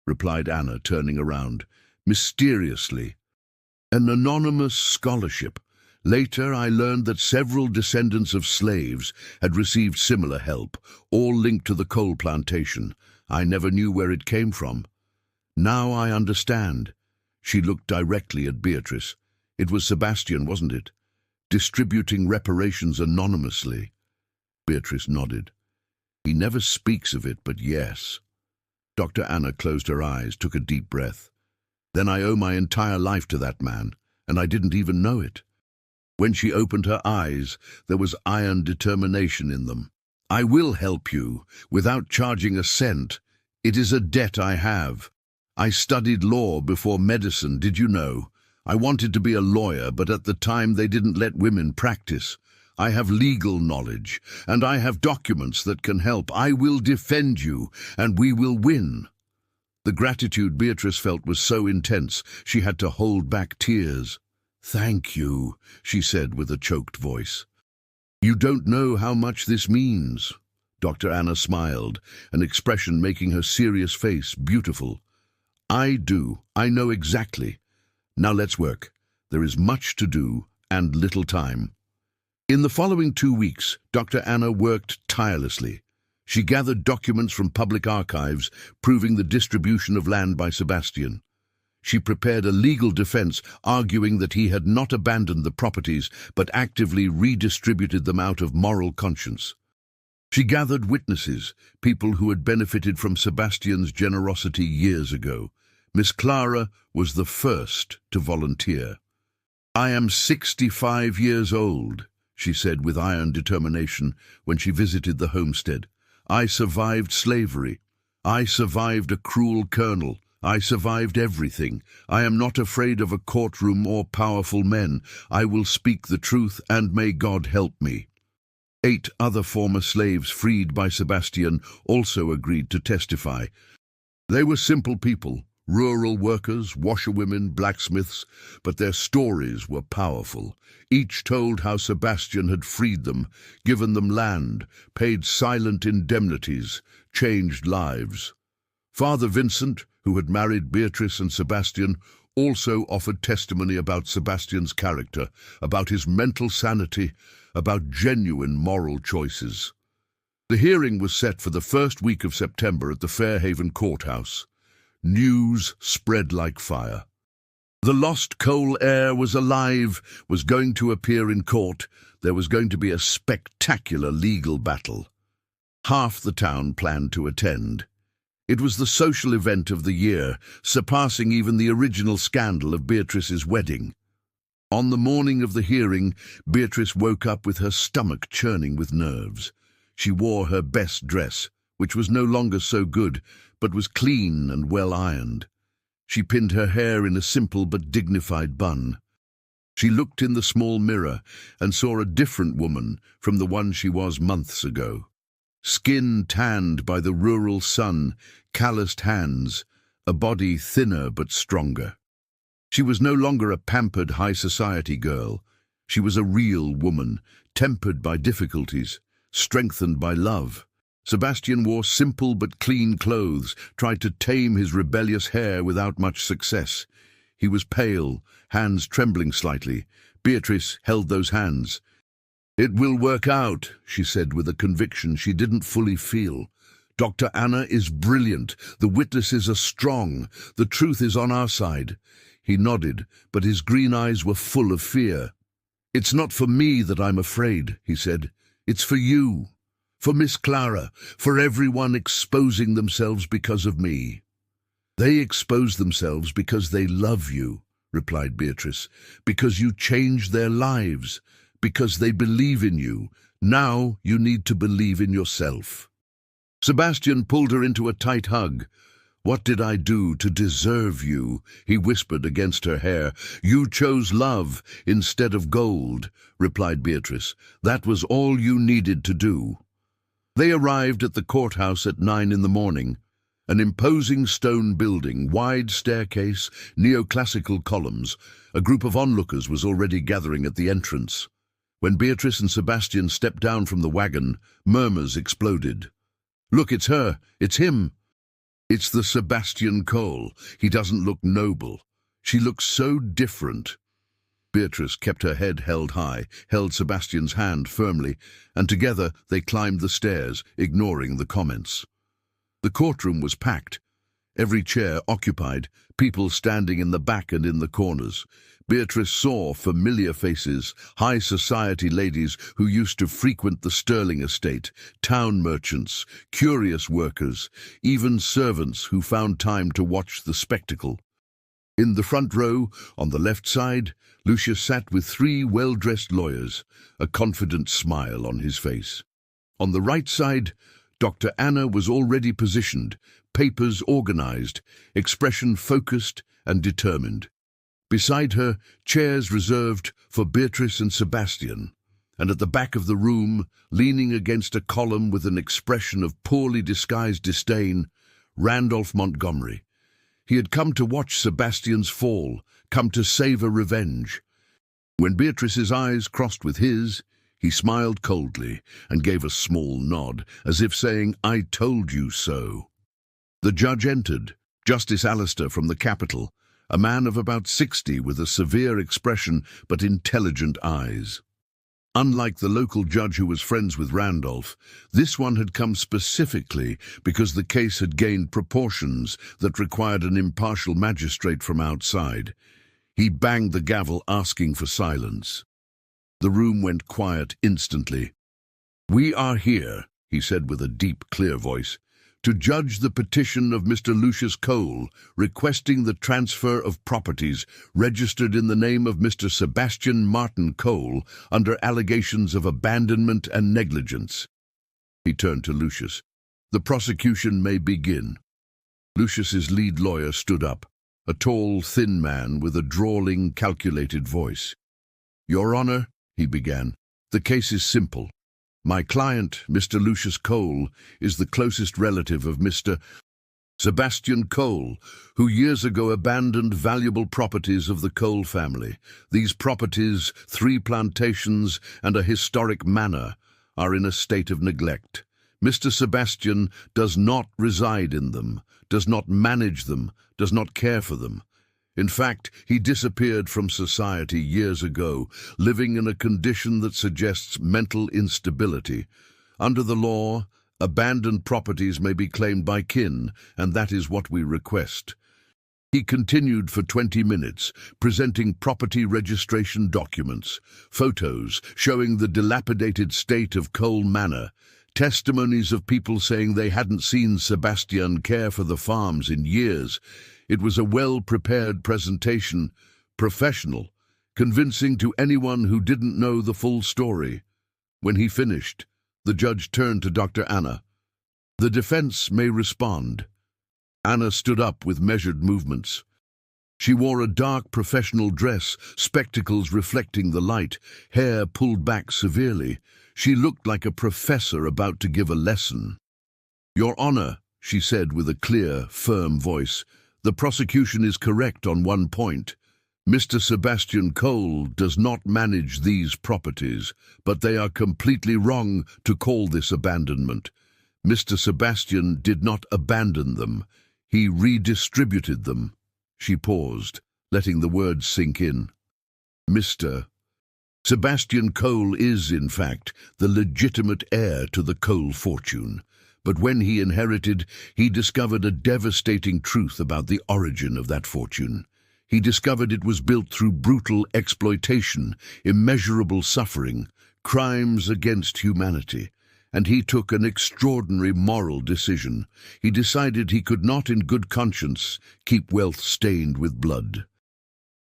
replied Anna, turning around, "mysteriously. An anonymous scholarship. Later I learned that several descendants of slaves had received similar help, all linked to the coal plantation. I never knew where it came from. Now I understand." She looked directly at Beatrice. "It was Sebastian, wasn't it? Distributing reparations anonymously." Beatrice nodded. "He never speaks of it, but yes." Dr. Anna closed her eyes, took a deep breath. "Then I owe my entire life to that man, and I didn't even know it." When she opened her eyes, there was iron determination in them. "I will help you, without charging a cent. It is a debt I have. I studied law before medicine, did you know? I wanted to be a lawyer, but at the time they didn't let women practice. I have legal knowledge, and I have documents that can help. I will defend you, and we will win." The gratitude Beatrice felt was so intense, she had to hold back tears. "Thank you," she said with a choked voice. "You don't know how much this means." Dr. Anna smiled, an expression making her serious face beautiful. "I do. I know exactly. Now let's work. There is much to do and little time." In the following 2 weeks, Dr. Anna worked tirelessly. She gathered documents from public archives proving the distribution of land by Sebastian. She prepared a legal defense, arguing that he had not abandoned the properties, but actively redistributed them out of moral conscience. She gathered witnesses, people who had benefited from Sebastian's generosity years ago. Miss Clara was the first to volunteer. "I am 65 years old," she said with iron determination when she visited the homestead. "I survived slavery. I survived a cruel colonel. I survived everything. I am not afraid of a courtroom or powerful men. I will speak the truth, and may God help me." 8 other former slaves freed by Sebastian also agreed to testify. They were simple people, rural workers, washerwomen, blacksmiths, but their stories were powerful. Each told how Sebastian had freed them, given them land, paid silent indemnities, changed lives. Father Vincent, who had married Beatrice and Sebastian, also offered testimony about Sebastian's character, about his mental sanity, about genuine moral choices. The hearing was set for the first week of September at the Fairhaven courthouse. News spread like fire. The lost coal heir was alive, was going to appear in court. There was going to be a spectacular legal battle. Half the town planned to attend. It was the social event of the year, surpassing even the original scandal of Beatrice's wedding. On the morning of the hearing, Beatrice woke up with her stomach churning with nerves. She wore her best dress, which was no longer so good, but was clean and well ironed. She pinned her hair in a simple but dignified bun. She looked in the small mirror and saw a different woman from the one she was months ago. Skin tanned by the rural sun, calloused hands, a body thinner but stronger. She was no longer a pampered high society girl. She was a real woman, tempered by difficulties, strengthened by love. Sebastian wore simple but clean clothes, tried to tame his rebellious hair without much success. He was pale, hands trembling slightly. Beatrice held those hands. "It will work out," she said with a conviction she didn't fully feel. "Dr. Anna is brilliant. The witnesses are strong. The truth is on our side." He nodded, but his green eyes were full of fear. "It's not for me that I'm afraid," he said. "It's for you. For Miss Clara, for everyone exposing themselves because of me." "They expose themselves because they love you," replied Beatrice, "because you changed their lives, because they believe in you. Now you need to believe in yourself." Sebastian pulled her into a tight hug. "What did I do to deserve you?" he whispered against her hair. "You chose love instead of gold," replied Beatrice. "That was all you needed to do." They arrived at the courthouse at 9 in the morning. An imposing stone building, wide staircase, neoclassical columns. A group of onlookers was already gathering at the entrance. When Beatrice and Sebastian stepped down from the wagon, murmurs exploded. "Look, it's her! It's him!" "It's the Sebastian Cole. He doesn't look noble. She looks so different." Beatrice kept her head held high, held Sebastian's hand firmly, and together they climbed the stairs, ignoring the comments. The courtroom was packed. Every chair occupied, people standing in the back and in the corners. Beatrice saw familiar faces, high society ladies who used to frequent the Sterling estate, town merchants, curious workers, even servants who found time to watch the spectacle. In the front row, on the left side, Lucius sat with 3 well-dressed lawyers, a confident smile on his face. On the right side, Dr. Anna was already positioned, papers organized, expression focused and determined. Beside her, chairs reserved for Beatrice and Sebastian, and at the back of the room, leaning against a column with an expression of poorly disguised disdain, Randolph Montgomery. He had come to watch Sebastian's fall, come to savor revenge. When Beatrice's eyes crossed with his, he smiled coldly and gave a small nod, as if saying, "I told you so." The judge entered, Justice Alistair from the capital, a man of about 60 with a severe expression but intelligent eyes. unlike the local judge who was friends with Randolph, this one had come specifically because the case had gained proportions that required an impartial magistrate from outside. He banged the gavel, asking for silence. The room went quiet instantly. "We are here," he said with a deep, clear voice, "to judge the petition of Mr. Lucius Cole, requesting the transfer of properties registered in the name of Mr. Sebastian Martin Cole under allegations of abandonment and negligence." He turned to Lucius. "The prosecution may begin." Lucius's lead lawyer stood up, a tall, thin man with a drawling, calculated voice. "Your Honor," he began, "the case is simple. My client, Mr. Lucius Cole, is the closest relative of Mr. Sebastian Cole, who years ago abandoned valuable properties of the Cole family. These properties, 3 plantations and a historic manor, are in a state of neglect. Mr. Sebastian does not reside in them, does not manage them, does not care for them. In fact, he disappeared from society years ago, living in a condition that suggests mental instability. Under the law, abandoned properties may be claimed by kin, and that is what we request." He continued for 20 minutes, presenting property registration documents, photos showing the dilapidated state of Cole Manor, testimonies of people saying they hadn't seen Sebastian care for the farms in years. It was a well-prepared presentation, professional, convincing to anyone who didn't know the full story. When he finished, the judge turned to Dr. Anna. "The defense may respond." Anna stood up with measured movements. She wore a dark professional dress, spectacles reflecting the light, hair pulled back severely. She looked like a professor about to give a lesson. "Your Honor," she said with a clear, firm voice, "the prosecution is correct on one point. Mr. Sebastian Cole does not manage these properties, but they are completely wrong to call this abandonment. Mr. Sebastian did not abandon them. He redistributed them." She paused, letting the words sink in. "Mr. Sebastian Cole is, in fact, the legitimate heir to the Cole fortune. But when he inherited, he discovered a devastating truth about the origin of that fortune. He discovered it was built through brutal exploitation, immeasurable suffering, crimes against humanity. And he took an extraordinary moral decision. He decided he could not in good conscience keep wealth stained with blood.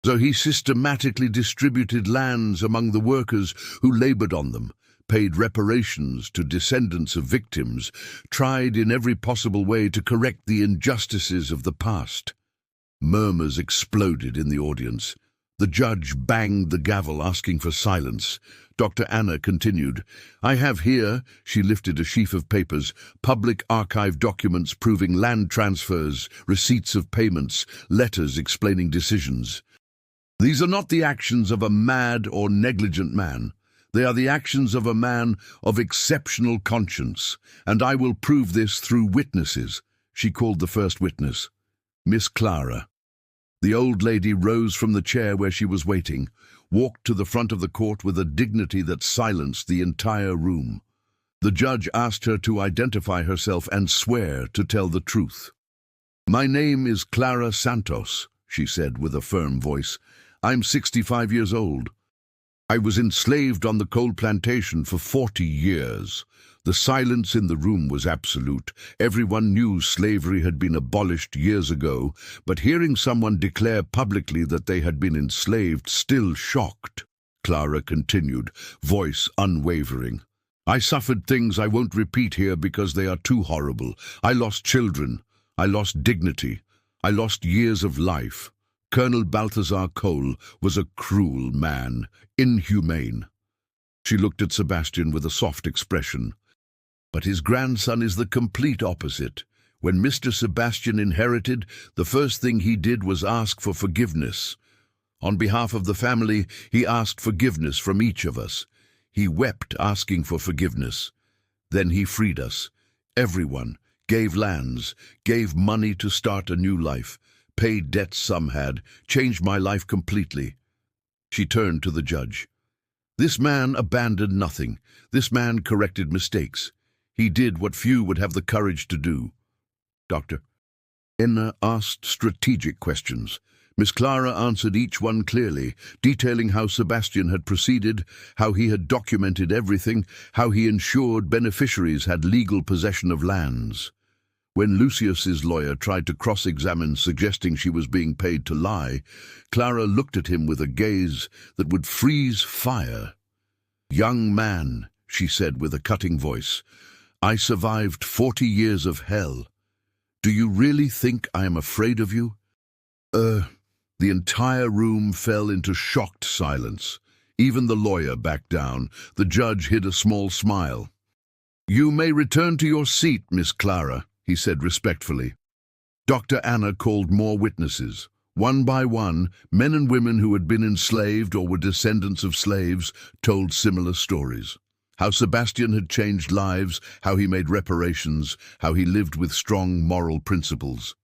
So he systematically distributed lands among the workers who labored on them, paid reparations to descendants of victims, tried in every possible way to correct the injustices of the past. Murmurs exploded in the audience. The judge banged the gavel, asking for silence. Dr. Anna continued, "I have here," she lifted a sheaf of papers, "public archive documents proving land transfers, receipts of payments, letters explaining decisions. These are not the actions of a mad or negligent man. They are the actions of a man of exceptional conscience, and I will prove this through witnesses." She called the first witness, Miss Clara. The old lady rose from the chair where she was waiting, walked to the front of the court with a dignity that silenced the entire room. The judge asked her to identify herself and swear to tell the truth. "My name is Clara Santos," she said with a firm voice. "I'm 65 years old. I was enslaved on the Cole plantation for 40 years. The silence in the room was absolute. Everyone knew slavery had been abolished years ago, but hearing someone declare publicly that they had been enslaved still shocked." Clara continued, voice unwavering. "I suffered things I won't repeat here because they are too horrible. I lost children. I lost dignity. I lost years of life. Colonel Balthazar Cole was a cruel man, inhumane." She looked at Sebastian with a soft expression. "But his grandson is the complete opposite. When Mr. Sebastian inherited, the first thing he did was ask for forgiveness. On behalf of the family, he asked forgiveness from each of us. He wept asking for forgiveness. Then he freed us. Everyone, gave lands, gave money to start a new life, paid debts some had, changed my life completely." She turned to the judge. This man abandoned nothing. This man corrected mistakes. He did what few would have the courage to do. Doctor. Anna asked strategic questions. Miss Clara answered each one clearly, detailing how Sebastian had proceeded, how he had documented everything, how he ensured beneficiaries had legal possession of lands. When Lucius's lawyer tried to cross-examine, suggesting she was being paid to lie, Clara looked at him with a gaze that would freeze fire. "Young man," she said with a cutting voice, "I survived 40 years of hell. Do you really think I am afraid of you?" The entire room fell into shocked silence. Even the lawyer backed down. The judge hid a small smile. "You may return to your seat, Miss Clara," he said respectfully. Dr. Anna called more witnesses. One by one, men and women who had been enslaved or were descendants of slaves told similar stories. How Sebastian had changed lives, how he made reparations, how he lived with strong moral principles.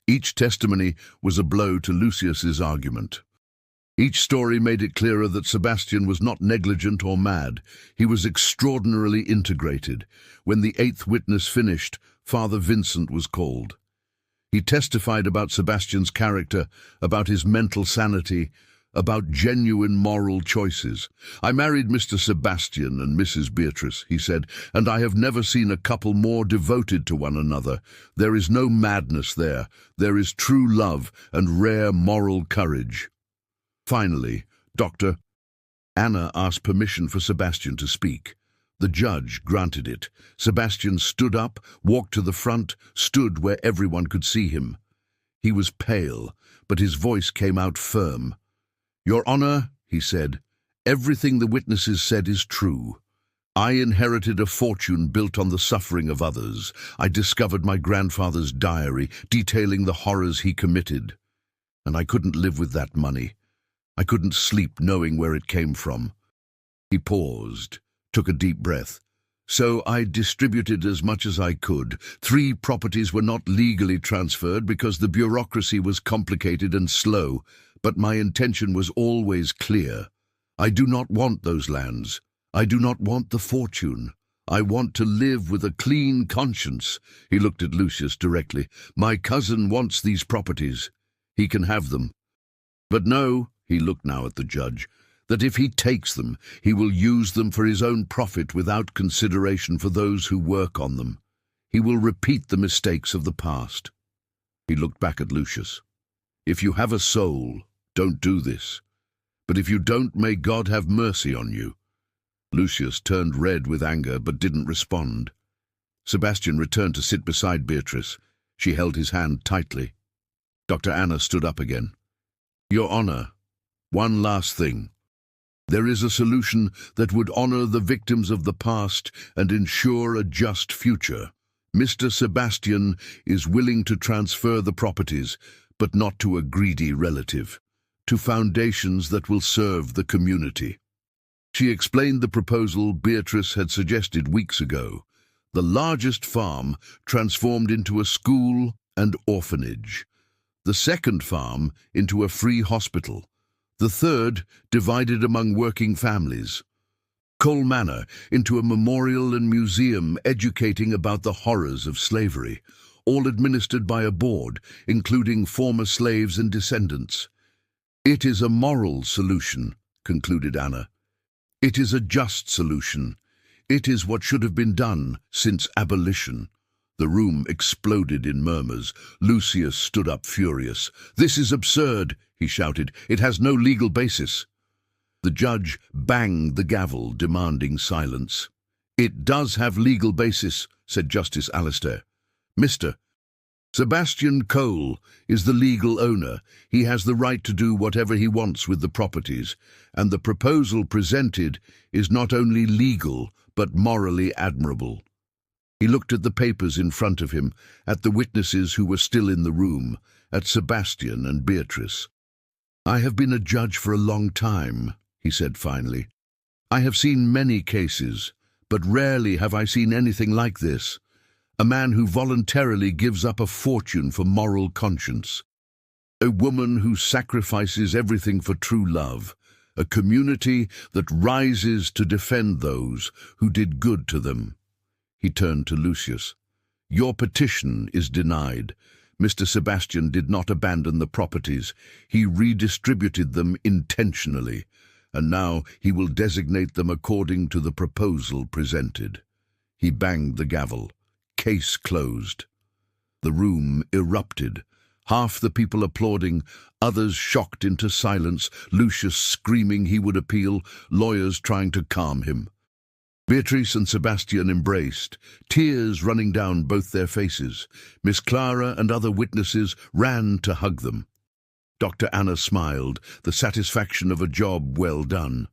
Each testimony was a blow to Lucius's argument. Each story made it clearer that Sebastian was not negligent or mad. He was extraordinarily integrated. When the 8th witness finished, Father Vincent was called. He testified about Sebastian's character, about his mental sanity, about genuine moral choices. "I married Mr. Sebastian and Mrs. Beatrice," he said, "and I have never seen a couple more devoted to one another. There is no madness there. There is true love and rare moral courage." Finally, Dr. Anna asked permission for Sebastian to speak. The judge granted it. Sebastian stood up, walked to the front, stood where everyone could see him. He was pale, but his voice came out firm. "Your Honor," he said, "everything the witnesses said is true. I inherited a fortune built on the suffering of others. I discovered my grandfather's diary, detailing the horrors he committed. And I couldn't live with that money. I couldn't sleep knowing where it came from." He paused, took a deep breath. "So I distributed as much as I could. 3 properties were not legally transferred because the bureaucracy was complicated and slow, but my intention was always clear. I do not want those lands. I do not want the fortune. I want to live with a clean conscience." He looked at Lucius directly. "My cousin wants these properties. He can have them. But no," he looked now at the judge, "that if he takes them, he will use them for his own profit without consideration for those who work on them. He will repeat the mistakes of the past." He looked back at Lucius. "If you have a soul, don't do this. But if you don't, may God have mercy on you." Lucius turned red with anger but didn't respond. Sebastian returned to sit beside Beatrice. She held his hand tightly. Dr. Anna stood up again. "Your Honor, one last thing. There is a solution that would honor the victims of the past and ensure a just future. Mr. Sebastian is willing to transfer the properties, but not to a greedy relative, to foundations that will serve the community." She explained the proposal Beatrice had suggested weeks ago. The largest farm transformed into a school and orphanage. The second farm into a free hospital. The third divided among working families. Cole Manor into a memorial and museum educating about the horrors of slavery, all administered by a board, including former slaves and descendants. "It is a moral solution," concluded Anna. "It is a just solution. It is what should have been done since abolition." The room exploded in murmurs. Lucius stood up furious. "This is absurd," he shouted. "It has no legal basis." The judge banged the gavel, demanding silence. "It does have legal basis," said Justice Alistair. "Mr. Sebastian Cole is the legal owner. He has the right to do whatever he wants with the properties, and the proposal presented is not only legal, but morally admirable." He looked at the papers in front of him, at the witnesses who were still in the room, at Sebastian and Beatrice. "I have been a judge for a long time," he said finally. "I have seen many cases, but rarely have I seen anything like this. A man who voluntarily gives up a fortune for moral conscience. A woman who sacrifices everything for true love. a community that rises to defend those who did good to them. He turned to Lucius. Your petition is denied. Mr. Sebastian did not abandon the properties. He redistributed them intentionally, and now he will designate them according to the proposal presented. He banged the gavel. Case closed. The room erupted. Half the people applauding, others shocked into silence, Lucius screaming he would appeal, lawyers trying to calm him. Beatrice and Sebastian embraced, tears running down both their faces. Miss Clara and other witnesses ran to hug them. Dr. Anna smiled, the satisfaction of a job well done.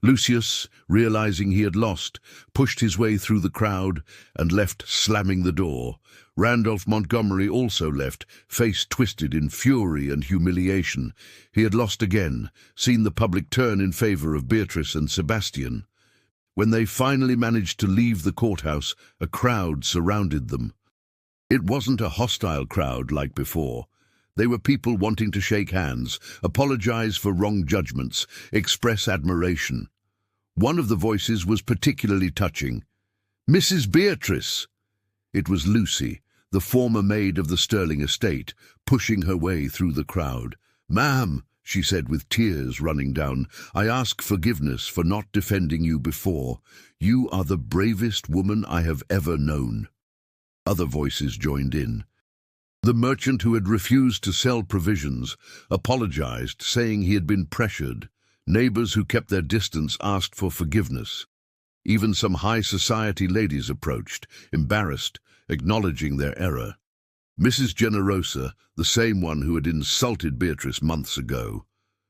Lucius, realizing he had lost, pushed his way through the crowd and left, slamming the door. Randolph Montgomery also left, face twisted in fury and humiliation. He had lost again, seen the public turn in favor of Beatrice and Sebastian. When they finally managed to leave the courthouse, a crowd surrounded them. It wasn't a hostile crowd like before. They were people wanting to shake hands, apologize for wrong judgments, express admiration. One of the voices was particularly touching. "Mrs. Beatrice!" It was Lucy, the former maid of the Sterling estate, pushing her way through the crowd. "Ma'am," she said with tears running down, "I ask forgiveness for not defending you before. You are the bravest woman I have ever known." Other voices joined in. The merchant who had refused to sell provisions apologized, saying he had been pressured. Neighbors who kept their distance asked for forgiveness. Even some high society ladies approached, embarrassed, acknowledging their error. Mrs. Generosa, the same one who had insulted Beatrice months ago,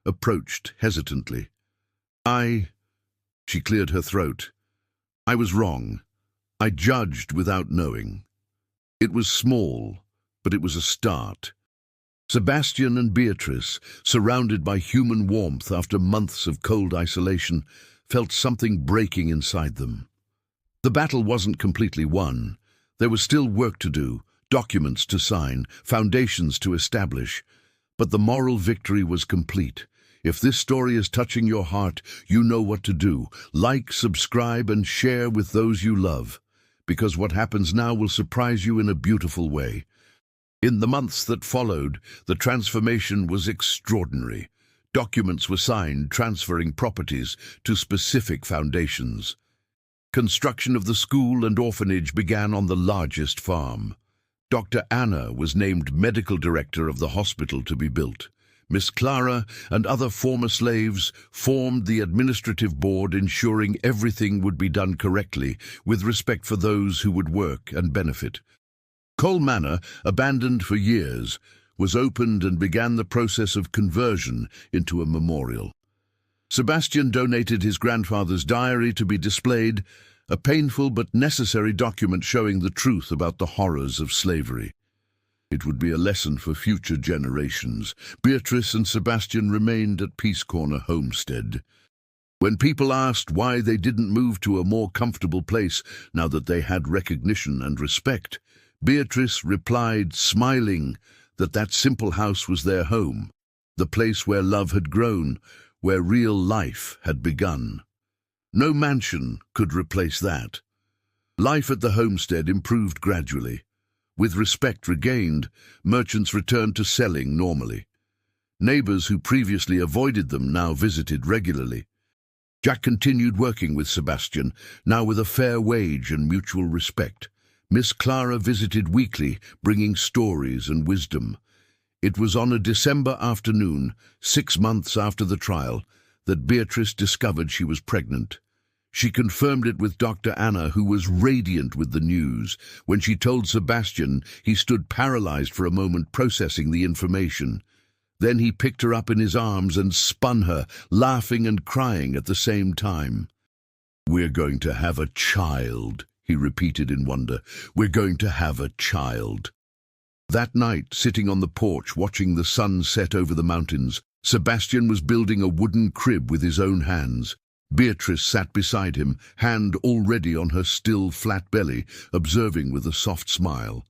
approached hesitantly. She cleared her throat. "I was wrong. I judged without knowing. It was small, but it was a start." Sebastian and Beatrice, surrounded by human warmth after months of cold isolation, felt something breaking inside them. The battle wasn't completely won. There was still work to do, documents to sign, foundations to establish. But the moral victory was complete. If this story is touching your heart, you know what to do. Like, subscribe, and share with those you love. Because what happens now will surprise you in a beautiful way. In the months that followed, the transformation was extraordinary. Documents were signed transferring properties to specific foundations. Construction of the school and orphanage began on the largest farm. Dr. Anna was named medical director of the hospital to be built. Miss Clara and other former slaves formed the administrative board, ensuring everything would be done correctly, with respect for those who would work and benefit. Cole Manor, abandoned for years, was opened and began the process of conversion into a memorial. Sebastian donated his grandfather's diary to be displayed, a painful but necessary document showing the truth about the horrors of slavery. It would be a lesson for future generations. Beatrice and Sebastian remained at Peace Corner Homestead. When people asked why they didn't move to a more comfortable place now that they had recognition and respect, Beatrice replied, smiling, that simple house was their home, the place where love had grown, where real life had begun. No mansion could replace that. Life at the homestead improved gradually. With respect regained, merchants returned to selling normally. Neighbors who previously avoided them now visited regularly. Jack continued working with Sebastian, now with a fair wage and mutual respect. Miss Clara visited weekly, bringing stories and wisdom. It was on a December afternoon, 6 months after the trial, that Beatrice discovered she was pregnant. She confirmed it with Dr. Anna, who was radiant with the news. When she told Sebastian, he stood paralyzed for a moment, processing the information. Then he picked her up in his arms and spun her, laughing and crying at the same time. "We're going to have a child," he repeated in wonder. "We're going to have a child." That night, sitting on the porch watching the sun set over the mountains, Sebastian was building a wooden crib with his own hands. Beatrice sat beside him, hand already on her still flat belly, observing with a soft smile.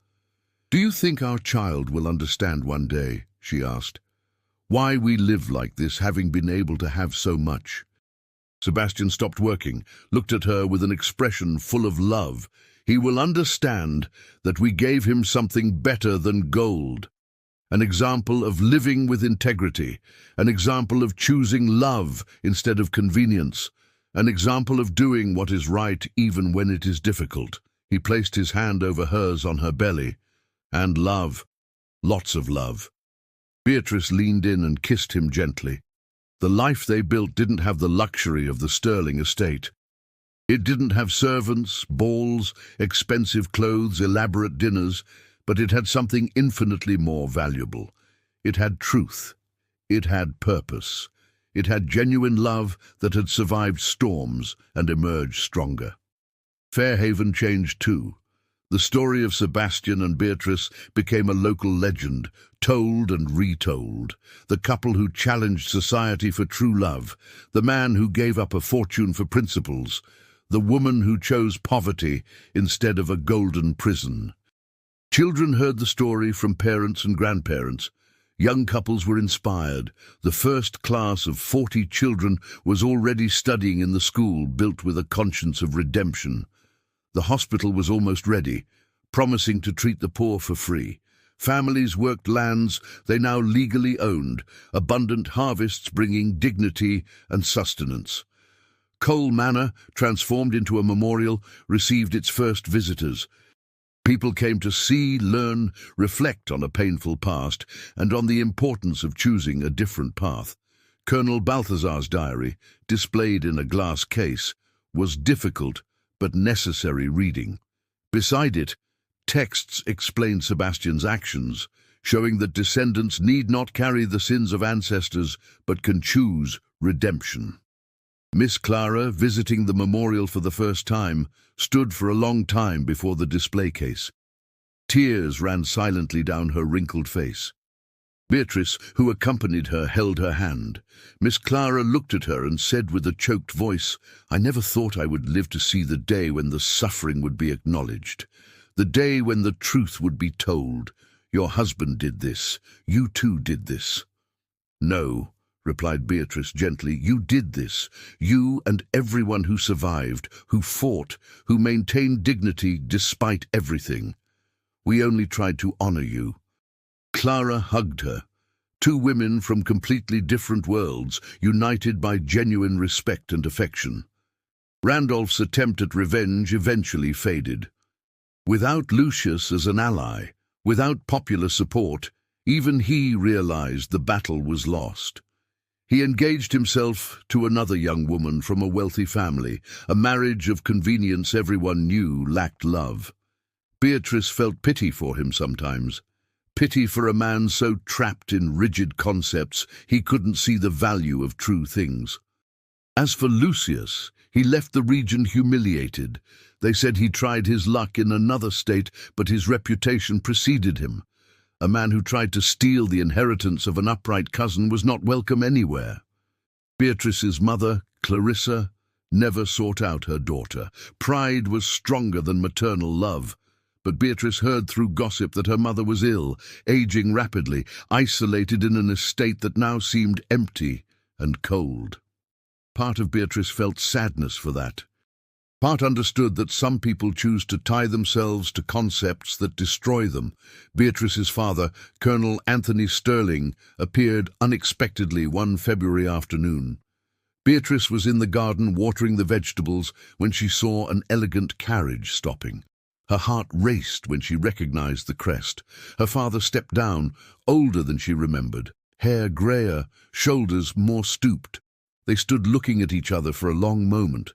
"Do you think our child will understand one day?" she asked. Why we live like this, having been able to have so much. Sebastian stopped working, looked at her with an expression full of love. He will understand that we gave him something better than gold. An example of living with integrity, an example of choosing love instead of convenience, an example of doing what is right even when it is difficult. He placed his hand over hers on her belly. And love, lots of love. Beatrice leaned in and kissed him gently. The life they built didn't have the luxury of the sterling estate. It didn't have servants, balls, expensive clothes, elaborate dinners, but it had something infinitely more valuable. It had truth. It had purpose. It had genuine love that had survived storms and emerged stronger. Fairhaven changed too. The story of Sebastian and Beatrice became a local legend, told and retold. The couple who challenged society for true love, the man who gave up a fortune for principles, the woman who chose poverty instead of a golden prison. Children heard the story from parents and grandparents. Young couples were inspired. The first class of 40 children was already studying in the school built with a conscience of redemption. The hospital was almost ready, promising to treat the poor for free. Families worked lands they now legally owned, abundant harvests bringing dignity and sustenance. Cole Manor, transformed into a memorial, received its first visitors. People came to see, learn, reflect on a painful past and on the importance of choosing a different path. Colonel Balthazar's diary, displayed in a glass case, was difficult but necessary reading. Beside it, texts explained Sebastian's actions, showing that descendants need not carry the sins of ancestors but can choose redemption. Miss Clara, visiting the memorial for the first time, stood for a long time before the display case. Tears ran silently down her wrinkled face. Beatrice, who accompanied her, held her hand. Miss Clara looked at her and said with a choked voice, "I never thought I would live to see the day when the suffering would be acknowledged, the day when the truth would be told. Your husband did this. You too did this." "No," replied Beatrice gently, "you did this. You and everyone who survived, who fought, who maintained dignity despite everything. We only tried to honor you." Clara hugged her. Two women from completely different worlds, united by genuine respect and affection. Randolph's attempt at revenge eventually faded. Without Lucius as an ally, without popular support, even he realized the battle was lost. He engaged himself to another young woman from a wealthy family, a marriage of convenience everyone knew lacked love. Beatrice felt pity for him sometimes. Pity for a man so trapped in rigid concepts he couldn't see the value of true things. As for Lucius, he left the region humiliated. They said he tried his luck in another state, but his reputation preceded him. A man who tried to steal the inheritance of an upright cousin was not welcome anywhere. Beatrice's mother, Clarissa, never sought out her daughter. Pride was stronger than maternal love. But Beatrice heard through gossip that her mother was ill, aging rapidly, isolated in an estate that now seemed empty and cold. Part of Beatrice felt sadness for that. Part understood that some people choose to tie themselves to concepts that destroy them. Beatrice's father, Colonel Anthony Sterling, appeared unexpectedly one February afternoon. Beatrice was in the garden watering the vegetables when she saw an elegant carriage stopping. Her heart raced when she recognized the crest. Her father stepped down, older than she remembered, hair grayer, shoulders more stooped. They stood looking at each other for a long moment.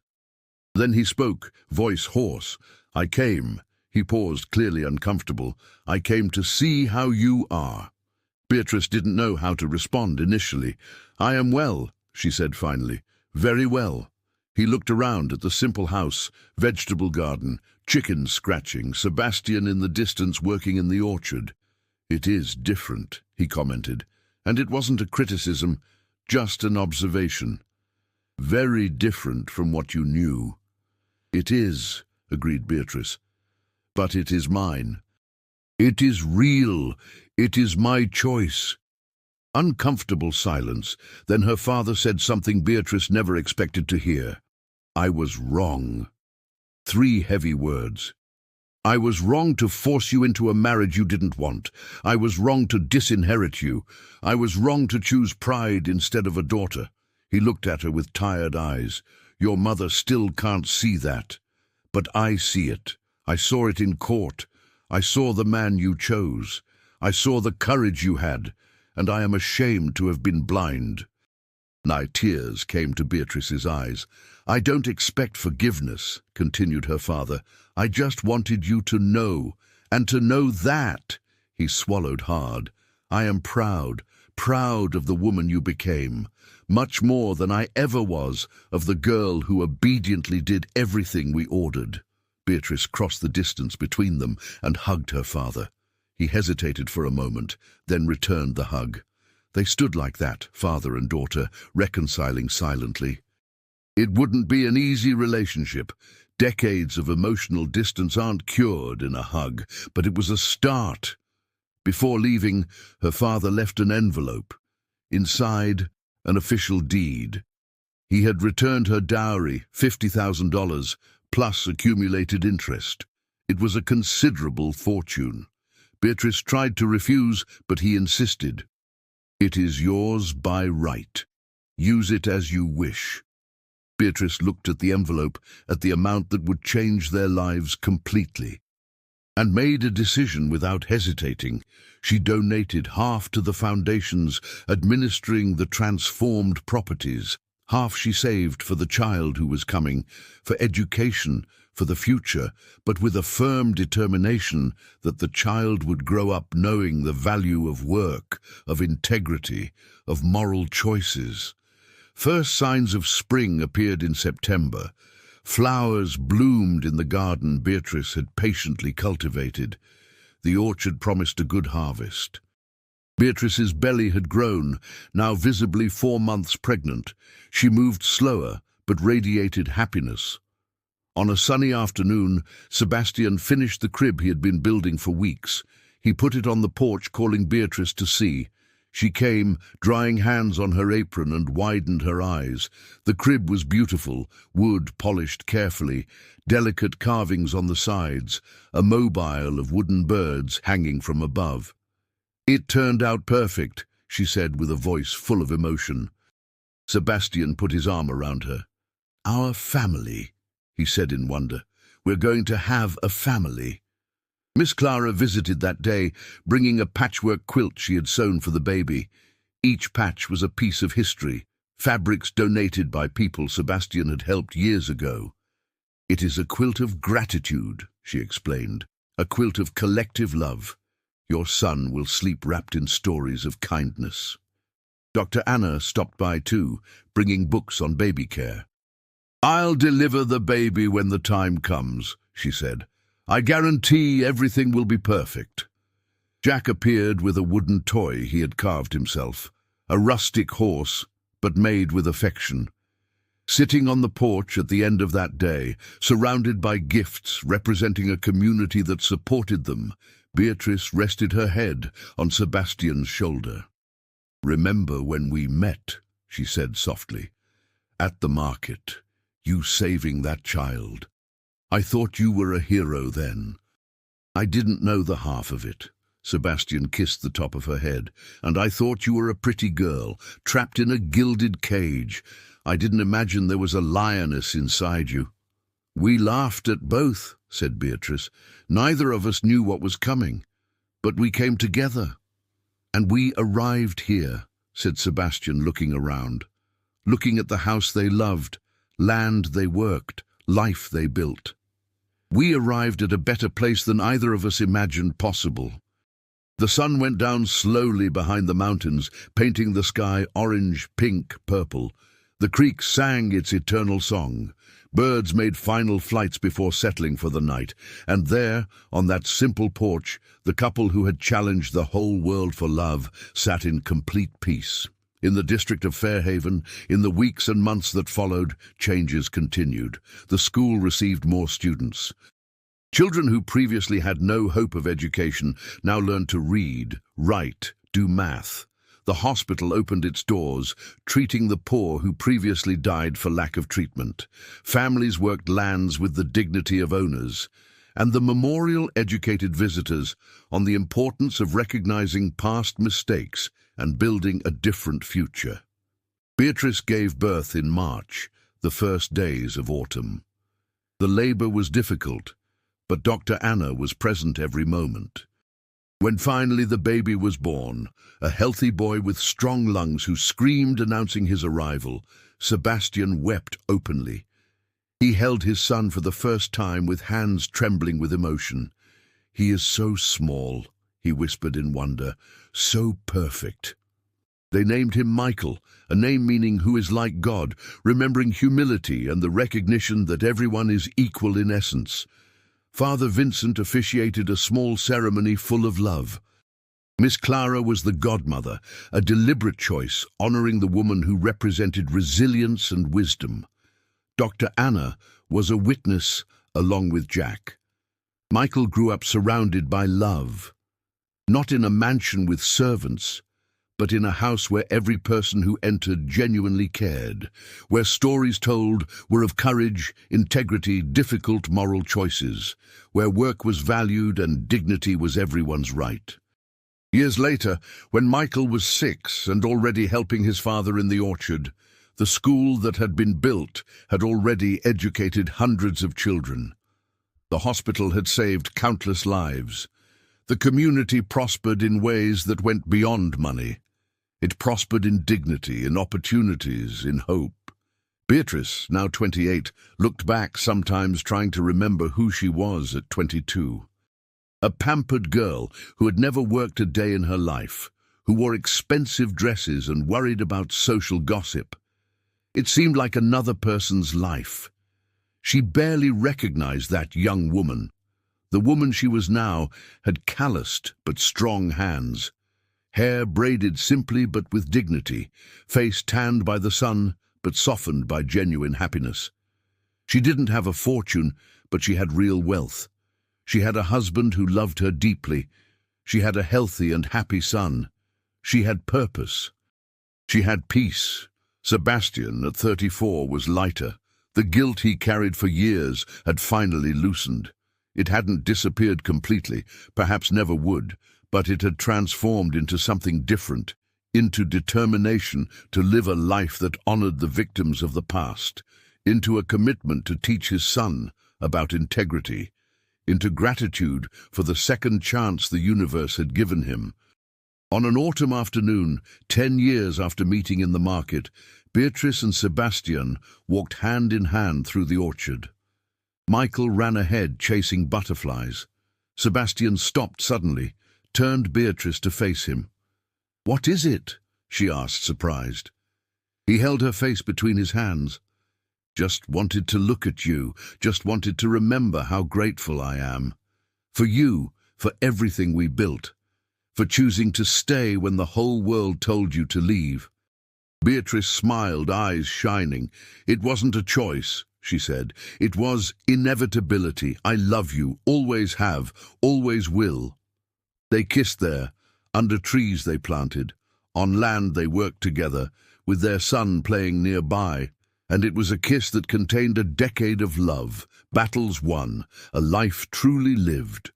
Then he spoke, voice hoarse. "I came." He paused, clearly uncomfortable. "I came to see how you are." Beatrice didn't know how to respond initially. "I am well," she said finally. "Very well." He looked around at the simple house, vegetable garden, chickens scratching, Sebastian in the distance working in the orchard. "It is different," he commented, and it wasn't a criticism, just an observation. "Very different from what you knew." "It is," agreed Beatrice, "but it is mine. It is real. It is my choice." Uncomfortable silence. Then her father said something Beatrice never expected to hear. "I was wrong." 3 heavy words. "I was wrong to force you into a marriage you didn't want. I was wrong to disinherit you. I was wrong to choose pride instead of a daughter." He looked at her with tired eyes. "Your mother still can't see that. But I see it. I saw it in court. I saw the man you chose. I saw the courage you had, and I am ashamed to have been blind." Tears came to Beatrice's eyes. "I don't expect forgiveness," continued her father. "I just wanted you to know, and to know that." He swallowed hard. "I am proud of the woman you became, much more than I ever was of the girl who obediently did everything we ordered." Beatrice crossed the distance between them and hugged her father. He hesitated for a moment, then returned the hug. They stood like that, father and daughter, reconciling silently. It wouldn't be an easy relationship. Decades of emotional distance aren't cured in a hug, but it was a start. Before leaving, her father left an envelope. Inside, an official deed. He had returned her dowry, $50,000, plus accumulated interest. It was a considerable fortune. Beatrice tried to refuse, but he insisted. "It is yours by right. Use it as you wish." Beatrice looked at the envelope, at the amount that would change their lives completely, and made a decision without hesitating. She donated half to the foundations administering the transformed properties. Half she saved for the child who was coming, for education, for the future, but with a firm determination that the child would grow up knowing the value of work, of integrity, of moral choices. First signs of spring appeared in September. Flowers bloomed in the garden Beatrice had patiently cultivated. The orchard promised a good harvest. Beatrice's belly had grown, now visibly 4 months pregnant. She moved slower, but radiated happiness. On a sunny afternoon, Sebastian finished the crib he had been building for weeks. He put it on the porch, calling Beatrice to see. She came, drying hands on her apron, and widened her eyes. The crib was beautiful, wood polished carefully, delicate carvings on the sides, a mobile of wooden birds hanging from above. "It turned out perfect," she said with a voice full of emotion. Sebastian put his arm around her. "Our family," he said in wonder. "We're going to have a family." Miss Clara visited that day, bringing a patchwork quilt she had sewn for the baby. Each patch was a piece of history, fabrics donated by people Sebastian had helped years ago. "It is a quilt of gratitude," she explained, "a quilt of collective love. Your son will sleep wrapped in stories of kindness." Dr. Anna stopped by too, bringing books on baby care. "I'll deliver the baby when the time comes," she said. "I guarantee everything will be perfect." Jack appeared with a wooden toy he had carved himself, a rustic horse, but made with affection. Sitting on the porch at the end of that day, surrounded by gifts representing a community that supported them, Beatrice rested her head on Sebastian's shoulder. "Remember when we met," she said softly, "at the market, you saving that child. I thought you were a hero then. I didn't know the half of it." Sebastian kissed the top of her head. "And I thought you were a pretty girl, trapped in a gilded cage. I didn't imagine there was a lioness inside you." "We laughed at both," said Beatrice. "Neither of us knew what was coming. But we came together." "And we arrived here," said Sebastian, looking around. Looking at the house they loved, land they worked, life they built. "We arrived at a better place than either of us imagined possible." The sun went down slowly behind the mountains, painting the sky orange, pink, purple. The creek sang its eternal song. Birds made final flights before settling for the night. And there, on that simple porch, the couple who had challenged the whole world for love sat in complete peace. In the district of Fairhaven, in the weeks and months that followed, changes continued. The school received more students. Children who previously had no hope of education now learned to read, write, do math. The hospital opened its doors, treating the poor who previously died for lack of treatment. Families worked lands with the dignity of owners, and the memorial educated visitors on the importance of recognizing past mistakes and building a different future. Beatrice gave birth in March, the first days of autumn. The labor was difficult, but Dr. Anna was present every moment. When finally the baby was born, a healthy boy with strong lungs who screamed announcing his arrival, Sebastian wept openly. He held his son for the first time with hands trembling with emotion. "He is so small," he whispered in wonder, "so perfect." They named him Michael, a name meaning who is like God, remembering humility and the recognition that everyone is equal in essence. Father Vincent officiated a small ceremony full of love. Miss Clara was the godmother, a deliberate choice, honoring the woman who represented resilience and wisdom. Dr. Anna was a witness along with Jack. Michael grew up surrounded by love, not in a mansion with servants, but in a house where every person who entered genuinely cared, where stories told were of courage, integrity, difficult moral choices, where work was valued and dignity was everyone's right. Years later, when Michael was 6 and already helping his father in the orchard, the school that had been built had already educated hundreds of children. The hospital had saved countless lives. The community prospered in ways that went beyond money. It prospered in dignity, in opportunities, in hope. Beatrice, now 28, looked back sometimes trying to remember who she was at 22. A pampered girl who had never worked a day in her life, who wore expensive dresses and worried about social gossip. It seemed like another person's life. She barely recognized that young woman. The woman she was now had calloused but strong hands. Hair braided simply but with dignity, face tanned by the sun but softened by genuine happiness. She didn't have a fortune, but she had real wealth. She had a husband who loved her deeply. She had a healthy and happy son. She had purpose. She had peace. Sebastian, at 34, was lighter. The guilt he carried for years had finally loosened. It hadn't disappeared completely, perhaps never would, but it had transformed into something different, into determination to live a life that honored the victims of the past, into a commitment to teach his son about integrity, into gratitude for the second chance the universe had given him. On an autumn afternoon, 10 years after meeting in the market, Beatrice and Sebastian walked hand in hand through the orchard. Michael ran ahead, chasing butterflies. Sebastian stopped suddenly, turned Beatrice to face him. "What is it?" she asked, surprised. He held her face between his hands. "Just wanted to look at you, just wanted to remember how grateful I am. For you, for everything we built, for choosing to stay when the whole world told you to leave." Beatrice smiled, eyes shining. "It wasn't a choice," she said. "It was inevitability. I love you, always have, always will." They kissed there, under trees they planted, on land they worked together, with their son playing nearby, and it was a kiss that contained a decade of love, battles won, a life truly lived.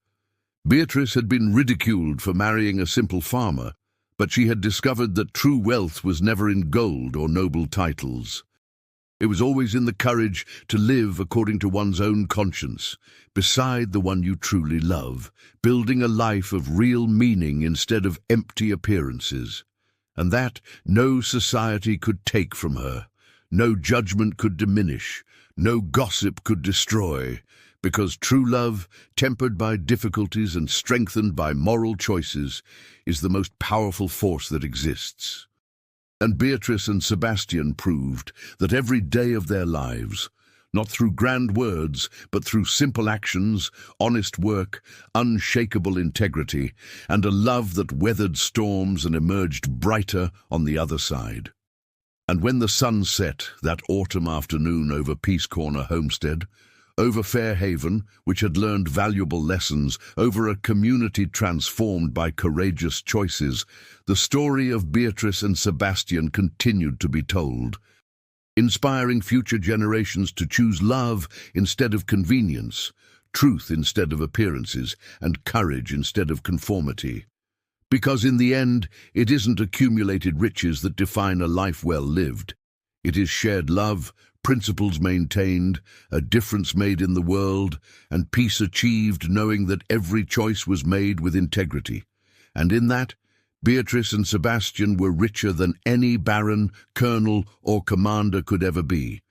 Beatrice had been ridiculed for marrying a simple farmer, but she had discovered that true wealth was never in gold or noble titles. It was always in the courage to live according to one's own conscience, beside the one you truly love, building a life of real meaning instead of empty appearances. And that no society could take from her, no judgment could diminish, no gossip could destroy, because true love, tempered by difficulties and strengthened by moral choices, is the most powerful force that exists. And Beatrice and Sebastian proved that every day of their lives, not through grand words, but through simple actions, honest work, unshakable integrity, and a love that weathered storms and emerged brighter on the other side. And when the sun set that autumn afternoon over Peace Corner Homestead, over Fairhaven, which had learned valuable lessons, over a community transformed by courageous choices, the story of Beatrice and Sebastian continued to be told, inspiring future generations to choose love instead of convenience, truth instead of appearances, and courage instead of conformity. Because in the end, it isn't accumulated riches that define a life well lived. It is shared love, principles maintained, a difference made in the world, and peace achieved knowing that every choice was made with integrity. And in that, Beatrice and Sebastian were richer than any baron, colonel, or commander could ever be.